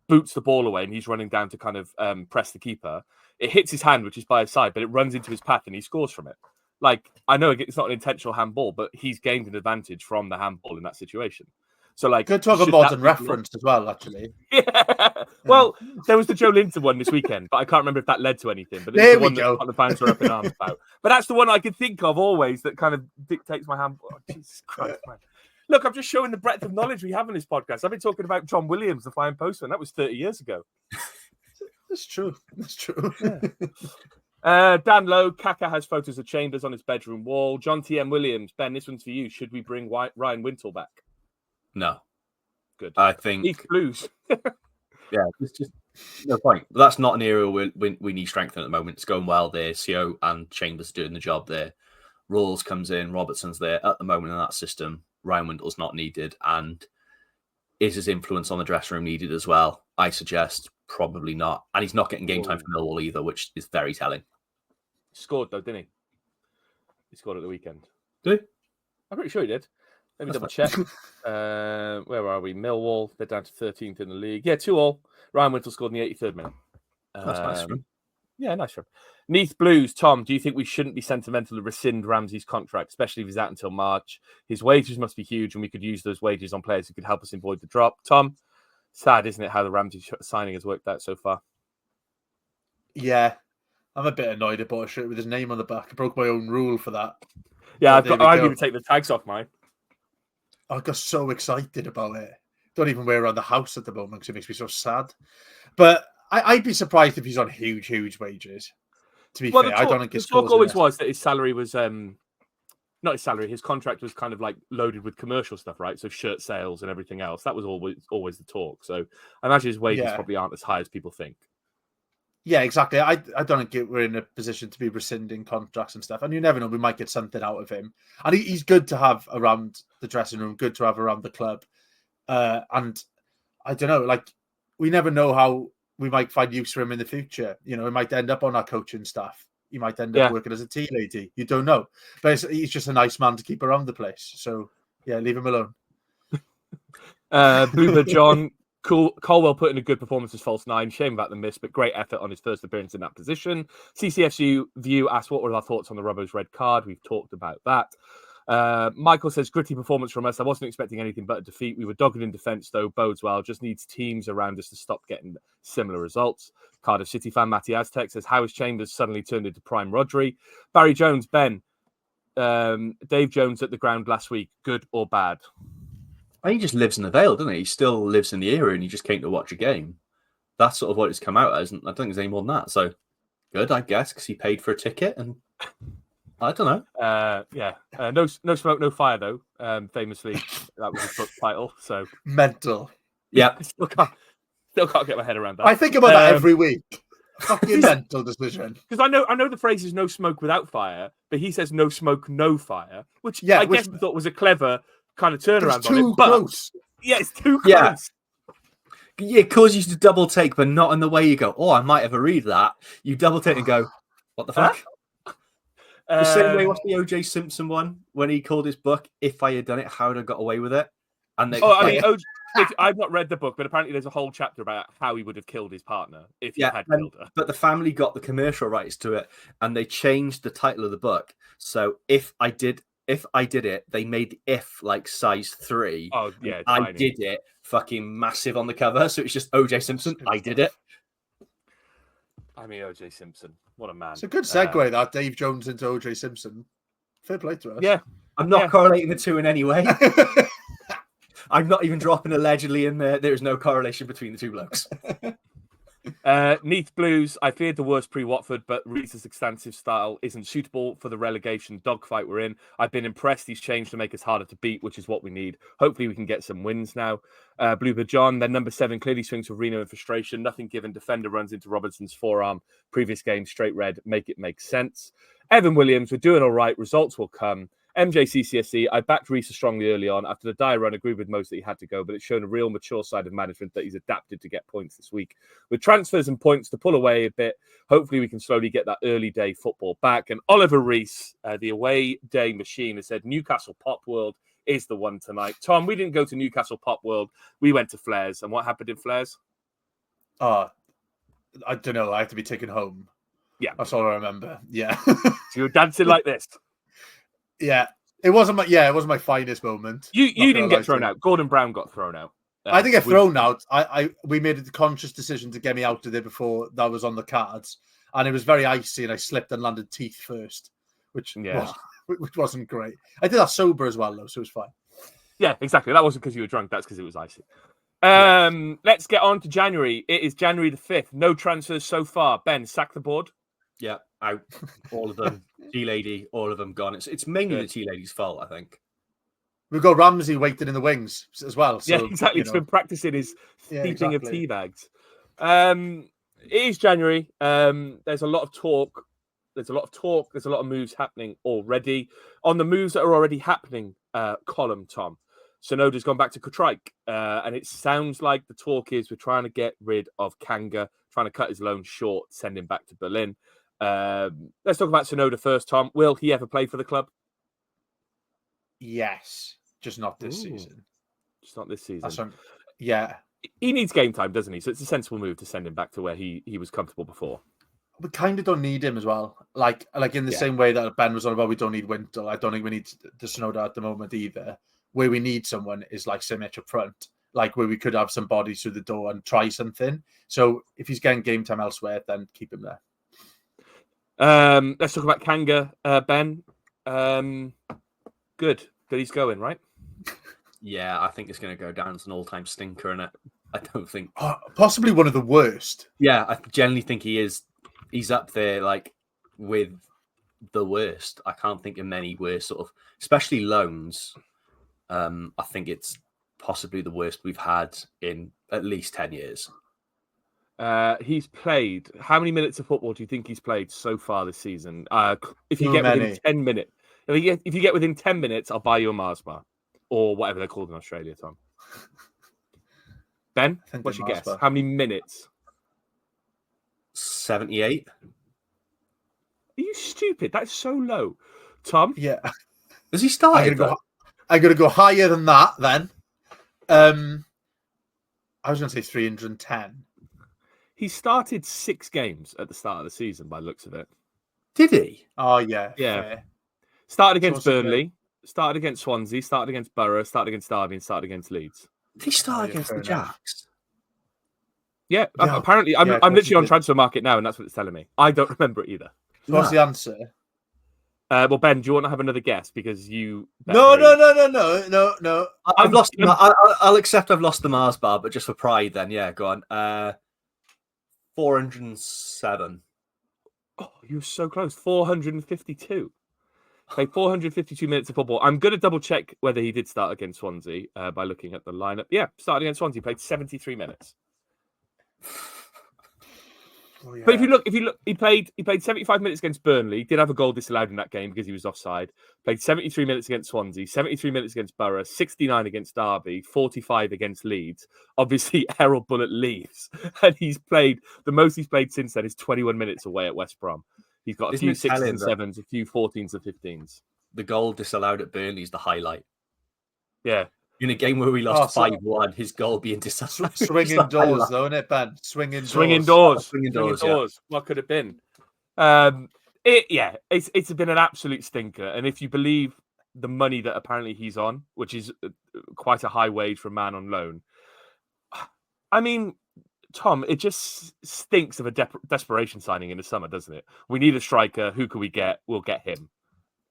boots the ball away and he's running down to kind of press the keeper. It hits his hand, which is by his side, but it runs into his path and he scores from it. Like I know it's not an intentional handball, but he's gained an advantage from the handball in that situation. So, like, good to have a modern reference as well, actually. Yeah. Well, there was the Joe Linton one this weekend, but I can't remember if that led to anything. But there the we one go. that the fans were up in arms about. But that's the one I could think of always that kind of dictates my handball. Oh, Jesus Christ, man. Look, I'm just showing the breadth of knowledge we have in this podcast. I've been talking about John Williams, the flying postman. That was 30 years ago. That's true. That's true. Yeah. Dan Lowe, Kaka has photos of Chambers on his bedroom wall. John T.M. Williams, Ben, this one's for you. Should we bring Ryan Wintle back? No. Good. I think East Blues. Yeah, it's just no point. That's not an area we need strengthening at the moment. It's going well there. CO and Chambers doing the job there. Rawls comes in, Robertson's there at the moment in that system. Ryan Windle's not needed, and is his influence on the dressing room needed as well? I suggest probably not. And he's not getting game time for Millwall either, which is very telling. He scored though, didn't he? He scored at the weekend. Did he? I'm pretty sure he did. Let me double check. Where are we? Millwall, they're down to 13th in the league. Yeah, 2-2. Ryan Wintle scored in the 83rd minute. That's nice for him. Yeah, nice for him. Neath Blues, Tom, do you think we shouldn't be sentimental to rescind Ramsey's contract, especially if he's out until March? His wages must be huge, and we could use those wages on players who could help us avoid the drop. Tom, sad, isn't it, how the Ramsey signing has worked out so far? Yeah, I'm a bit annoyed about a shirt with his name on the back. I broke my own rule for that. Yeah, I didn't even take the tags off mine. I got so excited about it. Don't even wear around the house at the moment because it makes me so sad. But I'd be surprised if he's on huge wages. To be fair, I don't think the talk always was that his salary was not his salary. His contract was kind of like loaded with commercial stuff, right? So shirt sales and everything else. That was always the talk. So I imagine his wages probably aren't as high as people think. Yeah, exactly. I don't think we're in a position to be rescinding contracts and stuff. And you never know, we might get something out of him. And he's good to have around the dressing room, good to have around the club. And I don't know, like, we never know how we might find use for him in the future. You know, he might end up on our coaching staff. He might end up working as a tea lady. You don't know. But he's just a nice man to keep around the place. So, yeah, leave him alone. Boober John... Colwell put in a good performance as false nine. Shame about the miss, but great effort on his first appearance in that position. CCFU View asked, what were our thoughts on the Robbo's red card? We've talked about that. Michael says, gritty performance from us. I wasn't expecting anything but a defeat. We were dogged in defence, though. Bodes well. Just needs teams around us to stop getting similar results. Cardiff City fan Matty Aztec says, how has Chambers suddenly turned into prime Rodri? Barry Jones, Ben, Dave Jones at the ground last week. Good or bad? He just lives in the Vale, doesn't he? He still lives in the era and he just came to watch a game. That's sort of what it's come out as. And I don't think there's any more than that. So good, I guess, because he paid for a ticket. And I don't know. No smoke, no fire, though. Famously, that was his book title. So mental. Yeah. Still can't get my head around that. I think about that every week. Fucking mental decision. Because I know the phrase is no smoke without fire, but he says no smoke, no fire, which I guess we thought was a clever kind of turnaround on it, but close. Yeah, it's too close. Yeah, it causes you to double take, but not in the way you go, oh, I might ever read that. You double take and go, what the fuck? The same way, what's the OJ Simpson one when he called his book, If I Had Done It, How Would I Got Away with It? And I've not read the book, but apparently there's a whole chapter about how he would have killed his partner if he had killed her. But the family got the commercial rights to it, and they changed the title of the book. So if I did it, they made if like size 3. Oh yeah, I tiny. did it fucking massive on the cover. So it's just OJ Simpson. I did it. I mean, OJ Simpson. What a man. It's a good segue, that Dave Jones into OJ Simpson. Fair play to us. Yeah. I'm not correlating the two in any way. I'm not even dropping allegedly in there. There is no correlation between the two blokes. Neath Blues, I feared the worst pre-Watford, but Reese's extensive style isn't suitable for the relegation dogfight we're in. I've been impressed he's changed to make us harder to beat, which is what we need. Hopefully we can get some wins now. Bluebird John, then number 7 clearly swings for Reno in frustration. Nothing given. Defender runs into Robertson's forearm. Previous game, straight red. Make it make sense. Evan Williams, we're doing all right. Results will come. MJCCSE, I backed Reese strongly early on. After the dire run, agreed with most that he had to go, but it's shown a real mature side of management that he's adapted to get points this week. With transfers and points to pull away a bit, hopefully we can slowly get that early day football back. And Oliver Reese, the away day machine, has said Newcastle Pop World is the one tonight. Tom, we didn't go to Newcastle Pop World. We went to Flares. And what happened in Flares? I don't know. I have to be taken home. Yeah. That's all I remember. Yeah. So you were dancing like this. Yeah. It wasn't my finest moment. You didn't get thrown out. Gordon Brown got thrown out. I didn't get thrown out. We made a conscious decision to get me out of there before that was on the cards. And it was very icy and I slipped and landed teeth first, which wasn't great. I did that sober as well though, so it was fine. Yeah, exactly. That wasn't because you were drunk. That's because it was icy. Let's get on to January. It is January the 5th. No transfers so far. Ben, sack the board. Yeah, out. All of them. T-Lady, all of them gone. It's mainly the T-Lady's fault, I think. We've got Ramsey waiting in the wings as well. So, yeah, exactly. He's been practicing his steeping of tea bags. It is January. There's a lot of talk. There's a lot of moves happening already. On the moves that are already happening, column, Tom, Sonoda's gone back to Kutrike. And it sounds like the talk is we're trying to get rid of Kanga, trying to cut his loan short, send him back to Berlin. Let's talk about Sonoda first, Tom. Will he ever play for the club? Yes, just not this season. Just not this season. Yeah. He needs game time, doesn't he? So it's a sensible move to send him back to where he was comfortable before. We kind of don't need him as well. Like in the same way that Ben was on about we don't need Wintle. I don't think we need the Sonoda at the moment either. Where we need someone is like Simic up front. Like where we could have some bodies through the door and try something. So if he's getting game time elsewhere, then keep him there. Let's talk about Kanga, Ben. Good. He's going, right? Yeah, I think it's going to go down as an all-time stinker, innit? I don't think... possibly one of the worst. Yeah, I generally think he is. He's up there, like, with the worst. I can't think of many worse, sort of... Especially loans. I think it's possibly the worst we've had in at least 10 years. He's played... How many minutes of football do you think he's played so far this season? If you get within 10 minutes... If you get within 10 minutes, I'll buy you a Mars bar. Or whatever they're called in Australia, Tom. Ben, what's your guess? How many minutes? 78. Are you stupid? That's so low. Tom? Yeah. Has he started? I'm going to go higher than that then. I was going to say 310. He started 6 games at the start of the season by the looks of it. Did he? Oh, yeah. Yeah. Fair. Started against Burnley, started against Swansea, started against Boro, started against Derby, and started against Leeds. Did he start against the Jacks? Yeah, apparently. I'm literally on Transfer Market now, and that's what it's telling me. I don't remember it either. So what's the answer? Well, Ben, do you want to have another guess? Because you... No. I've lost... I'll accept I've lost the Mars bar, but just for pride then. Yeah, go on. 407. Oh, you were so close. 452. Played 452 minutes of football. I'm going to double check whether he did start against Swansea by looking at the lineup. Yeah, started against Swansea. Played 73 minutes. Oh, yeah. But if you look, he played 75 minutes against Burnley. Did have a goal disallowed in that game because he was offside. Played 73 minutes against Swansea, 73 minutes against Boro, 69 against Derby, 45 against Leeds. Obviously, Errol Bullitt leaves, and the most he's played since then is 21 minutes away at West Brom. He's got a few 6s and 7s, a few 14s and 15s. The goal disallowed at Burnley is the highlight. Yeah. In a game where we lost 5-1, his goal being decided. Swinging doors, though, isn't it, Ben? Swinging doors. Yeah. What could have been? It's been an absolute stinker. And if you believe the money that apparently he's on, which is quite a high wage for a man on loan, I mean, Tom, it just stinks of a desperation signing in the summer, doesn't it? We need a striker. Who can we get? We'll get him.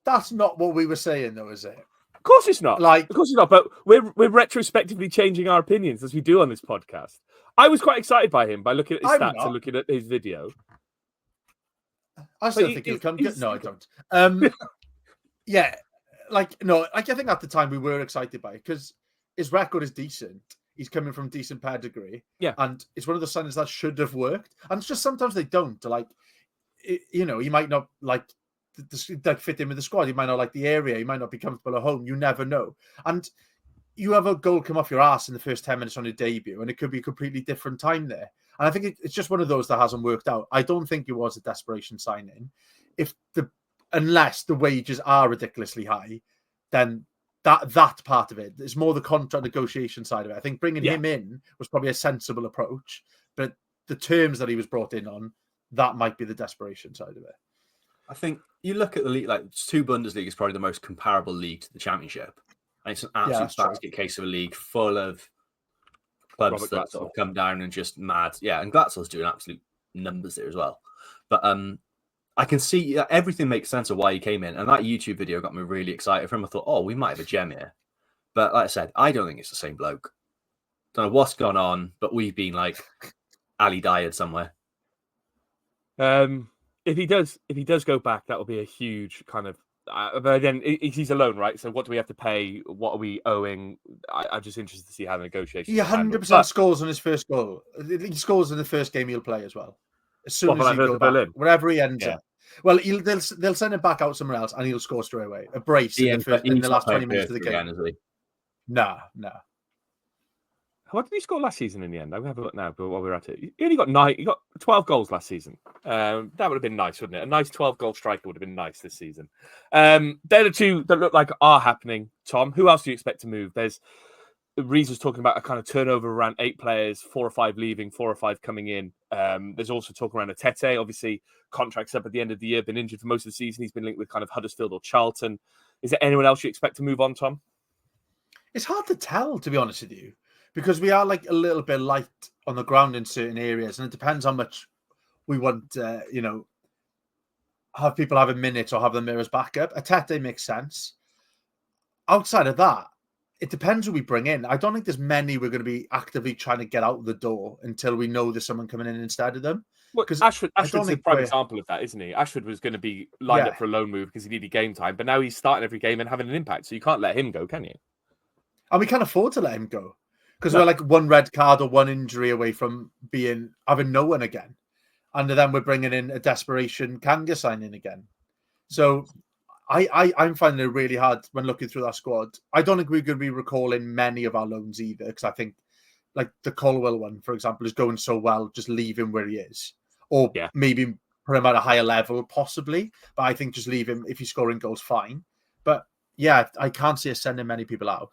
That's not what we were saying, though, is it? Of course it's not. Of course it's not. But we're retrospectively changing our opinions as we do on this podcast. I was quite excited by him by looking at his stats and looking at his video. I still think he'll come good. No, I don't. Yeah, I think at the time we were excited by it because his record is decent. He's coming from decent pedigree. Yeah. And it's one of the signings that should have worked. And it's just sometimes they don't. He might not fit in with the squad. He might not like the area. He might not be comfortable at home. You never know. And you have a goal come off your ass in the first 10 minutes on your debut, and it could be a completely different time there. And I think it's just one of those that hasn't worked out. I don't think it was a desperation signing. Unless the wages are ridiculously high, then that part of it is more the contract negotiation side of it. I think bringing him in was probably a sensible approach, but the terms that he was brought in on, that might be the desperation side of it. I think you look at the league, like 2 Bundesliga is probably the most comparable league to the Championship. And it's an absolute basket case of a league full of clubs that sort of come down and just mad. Yeah, and Glatzel's doing absolute numbers there as well. But I can see everything makes sense of why he came in. And that YouTube video got me really excited for him. I thought, we might have a gem here. But like I said, I don't think it's the same bloke. Don't know what's gone on, but we've been like Ali Dyer somewhere. If he does go back, that will be a huge kind of. But then he's alone, right? So what do we have to pay? What are we owing? I'm just interested to see how the negotiations. He 100% scores on his first goal. He scores in the first game he'll play as well. As soon as he goes back, wherever he ends up. Well, they'll send him back out somewhere else, and he'll score straight away. A brace in the last 20 minutes of the game. Again, is he? No. What did he score last season in the end? I'm going to have a look now, but while we're at it. He only got 9. He got 12 goals last season. That would have been nice, wouldn't it? A nice 12-goal striker would have been nice this season. They're the 2 that look like are happening, Tom. Who else do you expect to move? Rees was talking about a kind of turnover around 8 players, 4 or 5 leaving, 4 or 5 coming in. There's also talk around Tete. Obviously, contracts up at the end of the year, been injured for most of the season. He's been linked with kind of Huddersfield or Charlton. Is there anyone else you expect to move on, Tom? It's hard to tell, to be honest with you. Because we are like a little bit light on the ground in certain areas, and it depends how much we want, have people have a minute or have them there as backup. A Tete makes sense. Outside of that, it depends who we bring in. I don't think there's many we're going to be actively trying to get out the door until we know there's someone coming in instead of them. Because Ashford's a prime example of that, isn't he? Ashford was going to be lined up for a loan move because he needed game time, but now he's starting every game and having an impact. So you can't let him go, can you? And we can't afford to let him go. Because we're like 1 red card or 1 injury away from having no one again. And then we're bringing in a desperation Kanga signing again. So I'm finding it really hard when looking through that squad. I don't think we're going to be recalling many of our loans either, because I think like the Colwell one, for example, is going so well, just leave him where he is. Or maybe put him at a higher level, possibly. But I think just leave him, if he's scoring goals, fine. But yeah, I can't see us sending many people out.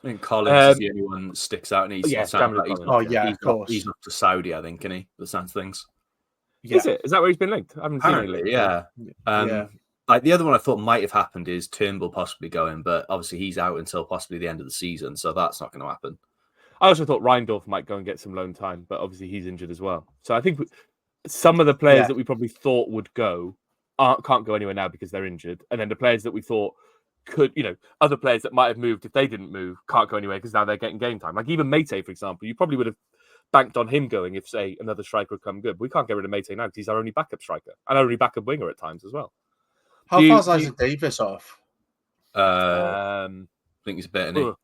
I think Collins is the only one that sticks out, and he's of course. He's not to Saudi, I think, isn't he? The sounds things. Yeah. Is it? Is that where he's been linked? I haven't seen it linked. Yeah. Like the other one I thought might have happened is Turnbull possibly going, but obviously he's out until possibly the end of the season, so that's not going to happen. I also thought Reindorf might go and get some loan time, but obviously he's injured as well. So I think some of the players that we probably thought would go can't go anywhere now because they're injured, and then the players that we thought could, other players that might have moved if they didn't move can't go anywhere because now they're getting game time. Like even Mate, for example, you probably would have banked on him going if, say, another striker had come good. We can't get rid of Mate now because he's our only backup striker and our only backup winger at times as well. How far is Isaac Davis off? I think he's a bit, isn't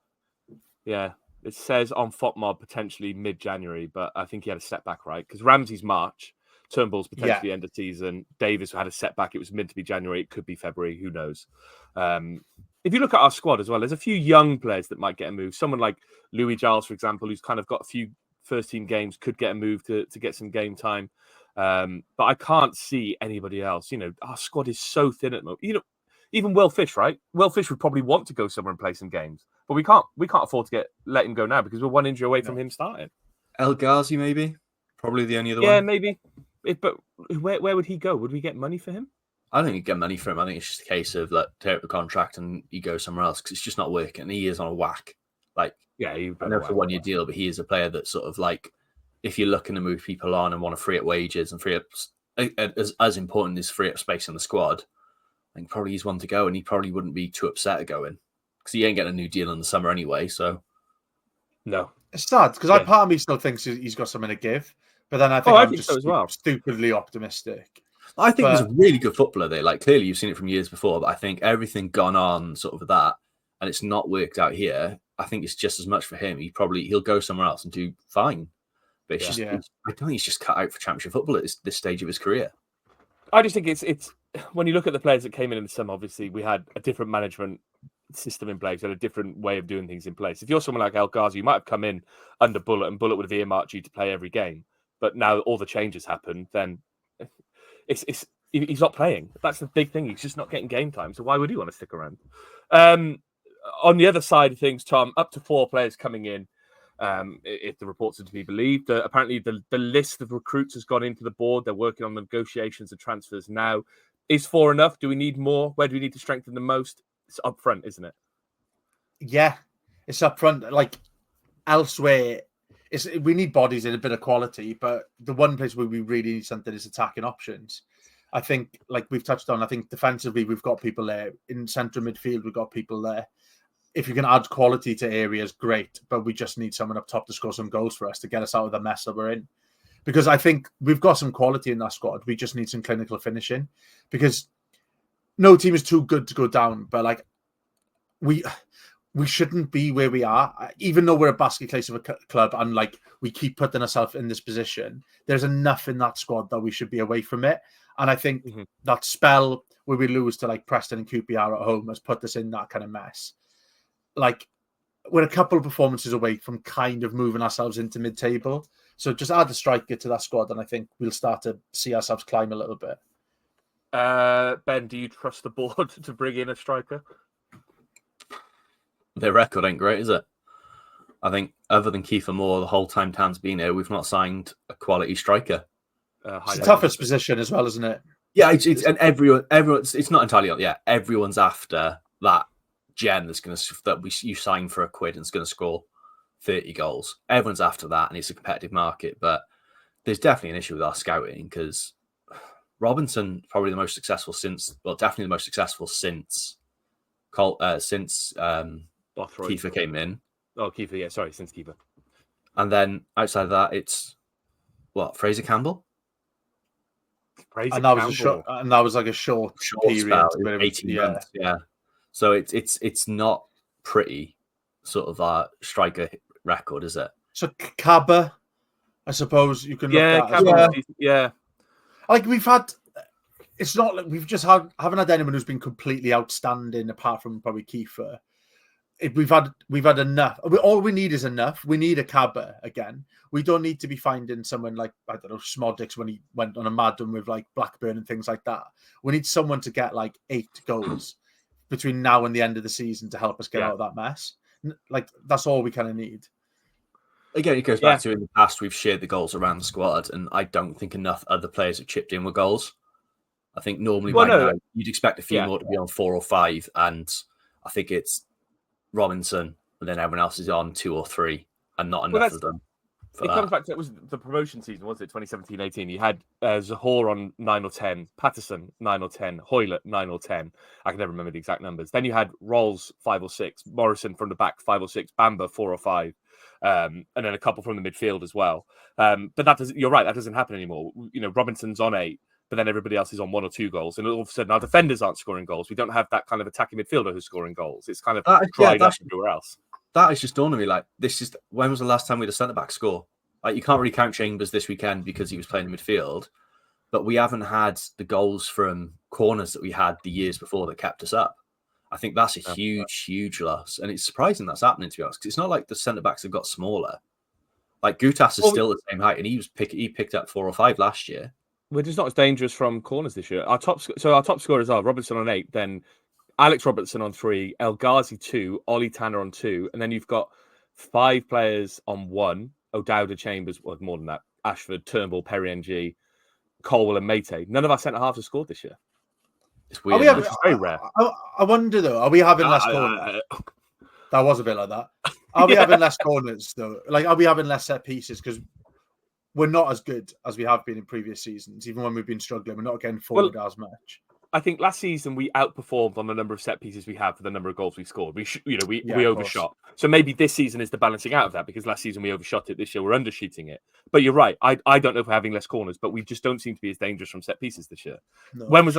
he? Yeah, it says on FOTMob potentially mid-January, but I think he had a setback, right? Because Ramsey's March, Turnbull's potentially end of season. Davis had a setback. It was meant to be January. It could be February. Who knows? If you look at our squad as well, there's a few young players that might get a move. Someone like Louis Giles, for example, who's kind of got a few first-team games, could get a move to get some game time. But I can't see anybody else. Our squad is so thin at the moment. Even Will Fish, right? Will Fish would probably want to go somewhere and play some games. But we can't afford to let him go now because we're one injury away from him starting. El Ghazi, maybe, probably the only other one. Yeah, maybe. But where would he go? Would we get money for him? I don't think you get money for him. I think it's just a case of like tear up the contract and he goes somewhere else because it's just not working. He is on a whack. Like, yeah, I know it's a 1 year deal, but he is a player that sort of like, if you're looking to move people on and want to free up wages and free up, as important as free up space in the squad, I think probably he's one to go, and he probably wouldn't be too upset at going because he ain't getting a new deal in the summer anyway. So, no, it's sad because part of me still thinks he's got something to give, but then I think I'm just so as well. Stupidly optimistic. I think he's a really good footballer there. Like, clearly you've seen it from years before, but I think everything gone on sort of with that, and it's not worked out here. I think it's just as much for him. He'll go somewhere else and do fine. But it's I don't think he's just cut out for championship football at this stage of his career. I just think it's when you look at the players that came in the summer, obviously we had a different management system in place and a different way of doing things in place. If you're someone like El Ghazi, you might have come in under Bullet and Bullet would have earmarked you to play every game. But now all the changes happen, then he's not playing. That's the big thing. He's just not getting game time. So why would he want to stick around? On the other side of things, Tom, up to 4 players coming in. If the reports are to be believed, apparently the list of recruits has gone into the board. They're working on the negotiations and transfers now. Is 4 enough? Do we need more? Where do we need to strengthen the most? It's up front, isn't it? Yeah, it's up front. Like elsewhere, we need bodies and a bit of quality, but the one place where we really need something is attacking options. I think, like we've touched on, I think defensively we've got people there. In central midfield, we've got people there. If you can add quality to areas, great. But we just need someone up top to score some goals for us to get us out of the mess that we're in. Because I think we've got some quality in that squad. We just need some clinical finishing. Because no team is too good to go down. But like we shouldn't be where we are. Even though we're a basket case of a club and like we keep putting ourselves in this position, there's enough in that squad that we should be away from it. And I think that spell where we lose to like Preston and QPR at home has put us in that kind of mess. Like we're a couple of performances away from kind of moving ourselves into mid-table. So just add a striker to that squad and I think we'll start to see ourselves climb a little bit. Ben, do you trust the board to bring in a striker? Their record ain't great, is it? I think other than Kiefer Moore, the whole time Tan's been here, we've not signed a quality striker. It's the toughest position as well, isn't it? Yeah, it's and everyone's it's not entirely on. Yeah, everyone's after that gem you sign for £1 and it's going to score 30 goals. Everyone's after that, and it's a competitive market. But there's definitely an issue with our scouting because Robinson probably the most successful definitely the most successful since Kiefer came in. Oh, Kiefer, yeah, sorry, since Kiefer. And then outside of that, it's Fraser Campbell. And that was like a short period, spell, 18 months. Yeah. So it's not pretty sort of our striker record, is it? So Cabba, I suppose you can look at. Yeah. Like it's not like haven't had anyone who's been completely outstanding apart from probably Kiefer. We've had enough. All we need is enough. We need a Cabba again. We don't need to be finding someone like, I don't know, Smodix when he went on a mad one with like Blackburn and things like that. We need someone to get like 8 goals between now and the end of the season to help us get out of that mess. Like that's all we kind of need. Again, it goes back to in the past we've shared the goals around the squad, and I don't think enough other players have chipped in with goals. I think normally now you'd expect a few more to be on 4 or 5, and I think it's Robinson, and then everyone else is on 2 or 3, and not enough of them. It comes back to it was the promotion season, was it 2017-18? You had Zahor on 9 or 10, Patterson 9 or 10, Hoylett 9 or 10. I can never remember the exact numbers. Then you had Rolls 5 or 6, Morrison from the back 5 or 6, Bamba 4 or 5, and then a couple from the midfield as well. But you're right, that doesn't happen anymore. You know, Robinson's on 8, but then everybody else is on 1 or 2 goals, and all of a sudden our defenders aren't scoring goals. We don't have that kind of attacking midfielder who's scoring goals. It's kind of dried up everywhere else. That is just dawned on me. Like, when was the last time we had a centre back score? Like, you can't really count Chambers this weekend because he was playing in midfield, but we haven't had the goals from corners that we had the years before that kept us up. I think that's a huge loss, and it's surprising that's happening, to be honest, because it's not like the centre backs have got smaller. Like Gutas is still the same height, and he picked up 4 or 5 last year. We're just not as dangerous from corners this year. Our top scorers are Robertson on 8, then Alex Robertson on 3, El Ghazi 2, Ollie Tanner on 2, and then you've got 5 players on 1. O'Dowda, Chambers, well, more than that. Ashford, Turnbull, Perry NG, Colwell, and Mate. None of our centre halves have scored this year. It's weird. Which is very rare. I wonder though, are we having less corners? That was a bit like that. Are we having less corners though? Like, are we having less set pieces? Because we're not as good as we have been in previous seasons. Even when we've been struggling, we're not getting forward as much. I think last season we outperformed on the number of set pieces we had for the number of goals we scored. We overshot. So maybe this season is the balancing out of that, because last season we overshot it. This year we're undershooting it. But you're right. I don't know if we're having less corners, but we just don't seem to be as dangerous from set pieces this year. No, when was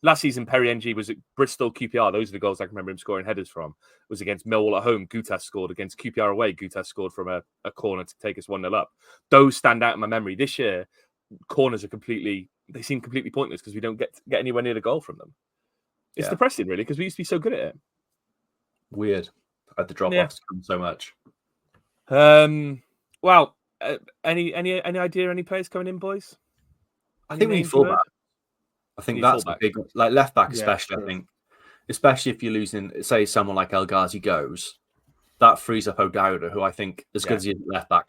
last season? Perry NG was at Bristol, QPR. Those are the goals I can remember him scoring headers from. It was against Millwall at home. Gutas scored against QPR away. Gutas scored from a corner to take us 1-0 up. Those stand out in my memory. This year, corners are they seem completely pointless because we don't get anywhere near the goal from them. It's depressing, really, because we used to be so good at it. Weird. I had the drop-offs come so much. Well, any idea? Any players coming in, boys? I think we need fullback. I think that's a big, like left back, especially. Sure. I think, especially if you're losing, say, someone like El Ghazi goes, that frees up O'Dowda, who I think, as good as he is at left back,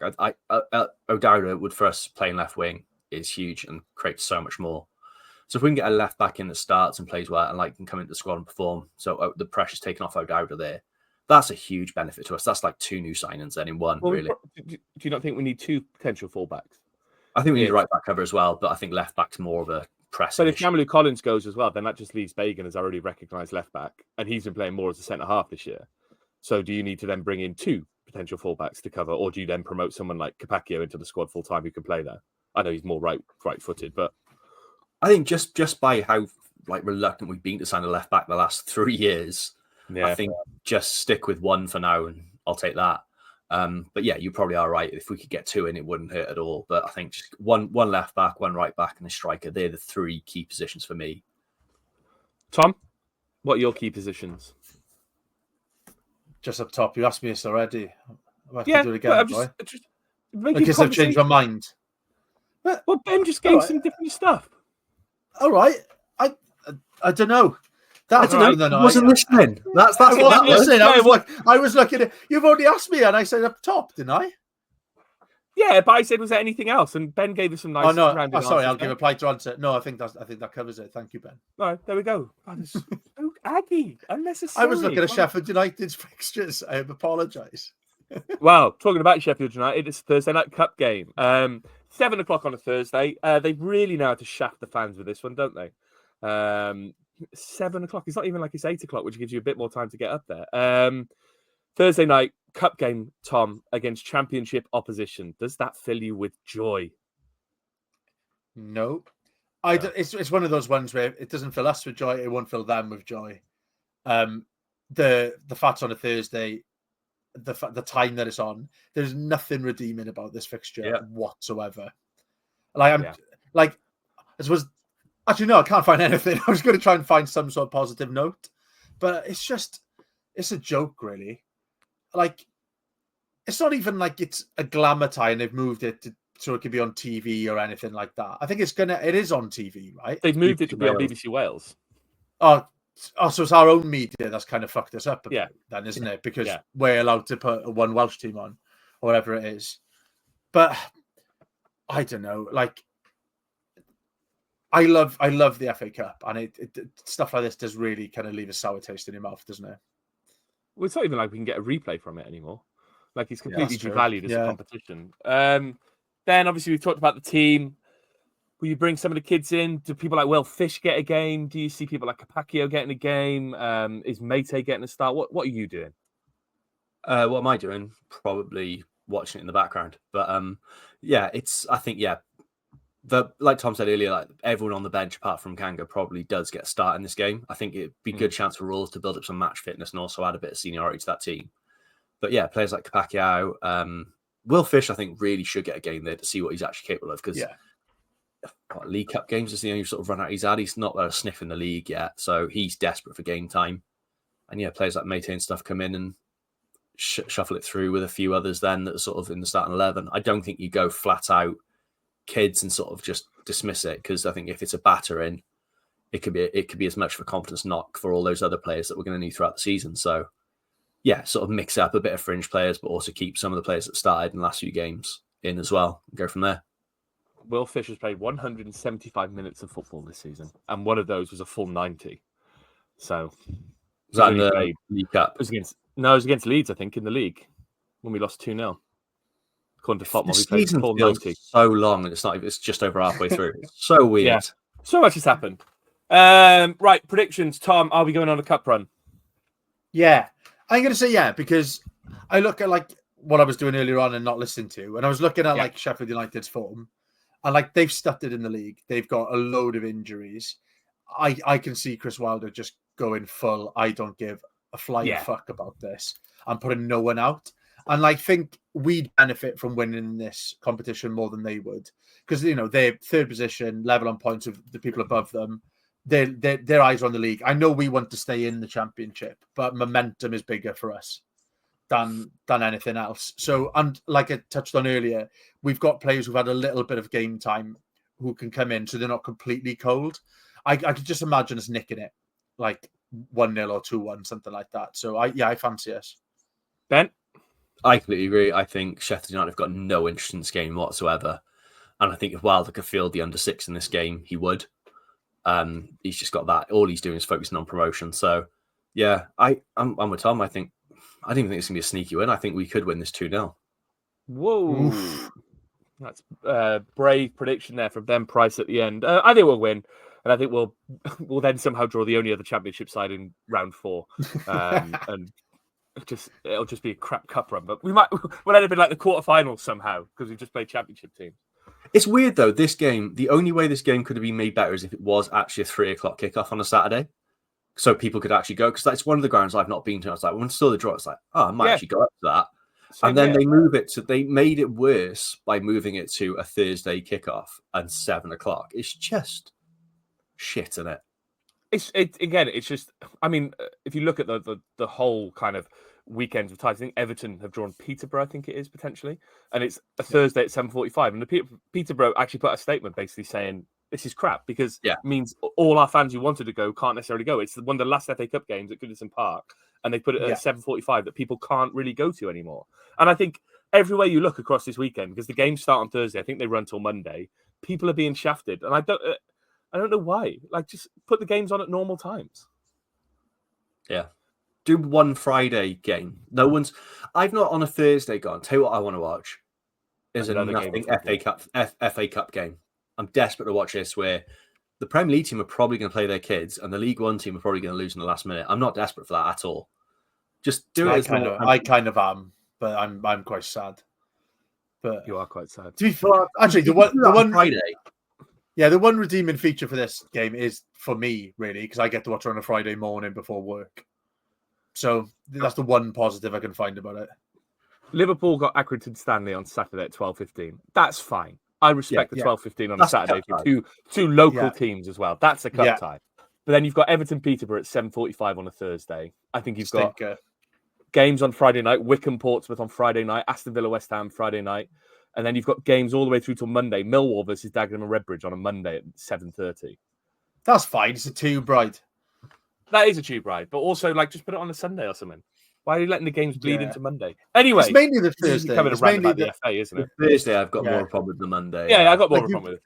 O'Dowda would, for us playing left wing, is huge and creates so much more. So if we can get a left back in that starts and plays well and like can come into the squad and perform, so the pressure's taken off O'Dowda there, that's a huge benefit to us. That's like 2 new signings then in one, really. Do you not think we need 2 potential fullbacks? I think we need a right back cover as well, but I think left back's more of a press. But if Jamilu Collins goes as well, then that just leaves Bagan as already recognised left back, and he's been playing more as a centre half this year. So do you need to then bring in 2 potential fullbacks to cover, or do you then promote someone like Capaccio into the squad full time who can play there? I know he's more right-footed, but I think just by how like reluctant we've been to sign a left back the last 3 years, I think just stick with 1 for now, and I'll take that. But yeah, you probably are right. If we could get 2 in, it wouldn't hurt at all. But I think just one left back, 1 right back, and a striker. They're the 3 key positions for me. Tom, what are your key positions? Just up top, you asked me this already. I have to do it again, because I've changed my mind. Well, Ben just gave some different stuff. All right, I don't know. I wasn't listening. That's I wasn't listening. I was looking at. You've already asked me, and I said up top, didn't I? Yeah, but I said, was there anything else? And Ben gave us some nice. Sorry, I'll give a polite answer. No, I think that covers it. Thank you, Ben. All right, there we go. So Aggie, unnecessary. I was looking at Sheffield United's fixtures. I apologise. Well, talking about Sheffield United, it's a Thursday night cup game. 7 o'clock on a Thursday. They really know how to shaft the fans with this one, don't they? 7 o'clock. It's not even like it's 8 o'clock, which gives you a bit more time to get up there. Thursday night cup game, Tom, against championship opposition. Does that fill you with joy? No. It's one of those ones where it doesn't fill us with joy. It won't fill them with joy. The fact on a Thursday, the time that it's on, there's nothing redeeming about this fixture whatsoever. I suppose. Actually, no, I can't find anything. I was going to try and find some sort of positive note, but it's a joke, really. Like, it's not even like it's a glamour tie and they've moved it so it could be on TV or anything like that. I think it is on TV, right? They've moved it to be on BBC Wales. Oh, so it's our own media that's kind of fucked us up a bit then, isn't it? Because we're allowed to put one Welsh team on, or whatever it is. But I don't know, like, I love the FA Cup, and it stuff like this does really kind of leave a sour taste in your mouth, doesn't it? Well, it's not even like we can get a replay from it anymore. Like, it's completely devalued as a competition. Then, obviously, we've talked about the team. Will you bring some of the kids in? Do people like Will Fish get a game? Do you see people like Capaccio getting a game? Is Mate getting a start? What are you doing? What am I doing? Probably watching it in the background. But I think like Tom said earlier, like everyone on the bench apart from Kanga probably does get a start in this game. I think it'd be a good chance for Rawls to build up some match fitness and also add a bit of seniority to that team. But yeah, players like Capaccio, Will Fish, I think really should get a game there to see what he's actually capable of, because League Cup games is the only sort of run out he's had. He's not got a sniff in the league yet, so he's desperate for game time. And players like Mate and stuff come in and shuffle it through with a few others then that are sort of in the starting 11. I don't think you go flat out kids and sort of just dismiss it, because I think if it's a batter in, it could be as much of a confidence knock for all those other players that we're going to need throughout the season. So, yeah, sort of mix up a bit of fringe players, but also keep some of the players that started in the last few games in as well. And go from there. Will Fisher's played 175 minutes of football this season, and one of those was a full 90. So, Was that in the League Cup? It was against Leeds, I think, in the league when we lost 2-0. According to Fotmob, The we played season full feels 90. so long, and it's just over halfway through. It's so weird. Yeah. So much has happened. Right, predictions. Tom, are we going on a cup run? Yeah, I'm going to say yeah, because I look at like what I was doing earlier on and not listening to, and I was looking at like Sheffield United's form, and like they've stuttered in the league. They've got a load of injuries. I can see Chris Wilder just going full. I don't give a flying fuck about this. I'm putting no one out, and I think we'd benefit from winning this competition more than they would, because they're third position, level on points with the people above them. Their eyes are on the league. I know we want to stay in the championship, but momentum is bigger for us than anything else. So, and like I touched on earlier, we've got players who've had a little bit of game time who can come in, so they're not completely cold. I could just imagine us nicking it, like 1-0 or 2-1, something like that. So I fancy us. Ben? I completely agree. I think Sheffield United have got no interest in this game whatsoever. And I think if Wilder could field the under 6 in this game, he would. He's just got that. All he's doing is focusing on promotion. So, yeah, I'm with Tom. I don't even think it's going to be a sneaky win. I think we could win this 2-0. Whoa. Oof. That's a brave prediction there from Ben Price at the end. I think we'll win. And I think we'll then somehow draw the only other championship side in round 4. And it'll just be a crap cup run. But we'll end up in like the quarterfinals somehow because we've just played championship teams. It's weird though, this game, the only way this game could have been made better is if it was actually a 3:00 kickoff on a Saturday. So people could actually go, because that's one of the grounds I've not been to. I was like, when it's still the draw, it's like, oh, I might actually go up to that. And then they made it worse by moving it to a Thursday kickoff and 7:00. It's just shit, isn't it? It's just, I mean, if you look at the whole kind of weekends of ties, I think Everton have drawn Peterborough, I think it is, potentially. And it's a Thursday at 7:45. And the Peterborough actually put a statement basically saying, this is crap, because it means all our fans who wanted to go can't necessarily go. It's one of the last FA Cup games at Goodison Park, and they put it at 7:45 that people can't really go to anymore. And I think everywhere you look across this weekend, because the games start on Thursday, I think they run till Monday, people are being shafted. And I don't know why. Like, just put the games on at normal times. Yeah. Do one Friday game. I've not on a Thursday gone. Tell you what I want to watch is nothing FA Cup game. I'm desperate to watch this where the Premier League team are probably going to play their kids and the League One team are probably going to lose in the last minute. I'm not desperate for that at all. Just do it. I kind of am, but I'm quite sad. But you are quite sad. To be fair, actually, the one Friday. Yeah, the one redeeming feature for this game is for me, really, because I get to watch it on a Friday morning before work. So that's the one positive I can find about it. Liverpool got Accrington Stanley on Saturday at 12:15. That's fine. I respect the 12:15 on a Saturday for two local teams as well. That's a cup tie. But then you've got Everton Peterborough at 7:45 on a Thursday. I think you've got games on Friday night, Wycombe Portsmouth on Friday night, Aston Villa West Ham Friday night. And then you've got games all the way through till Monday. Millwall versus Dagenham and Redbridge on a Monday at 7:30. That's fine. It's a tube ride. That is a tube ride, but also just put it on a Sunday or something. Why are you letting the games bleed into Monday? Anyway, it's mainly the Thursday. Coming around about the FA, isn't it? Thursday, I've got more problem than Monday. Yeah, I've got more problem with it.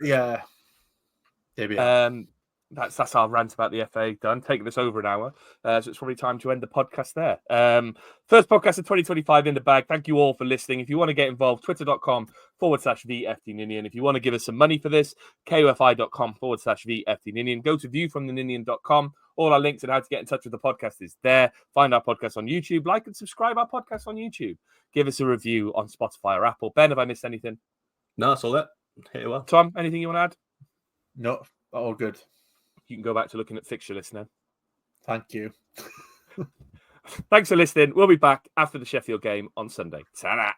Yeah. That's our rant about the FA done. Taking this over an hour, so it's probably time to end the podcast there. First podcast of 2025 in the bag. Thank you all for listening. If you want to get involved, twitter.com/VFDNinian. If you want to give us some money for this, KOFI.com/VFDNinian. Go to viewfromtheninian.com. All our links and how to get in touch with the podcast is there. Find our podcast on YouTube. Like and subscribe our podcast on YouTube. Give us a review on Spotify or Apple. Ben, have I missed anything? No, that's all that. Hit it well. Tom, anything you want to add? No, all good. You can go back to looking at fixture list now. Thank you. Thanks for listening. We'll be back after the Sheffield game on Sunday. Ta-da!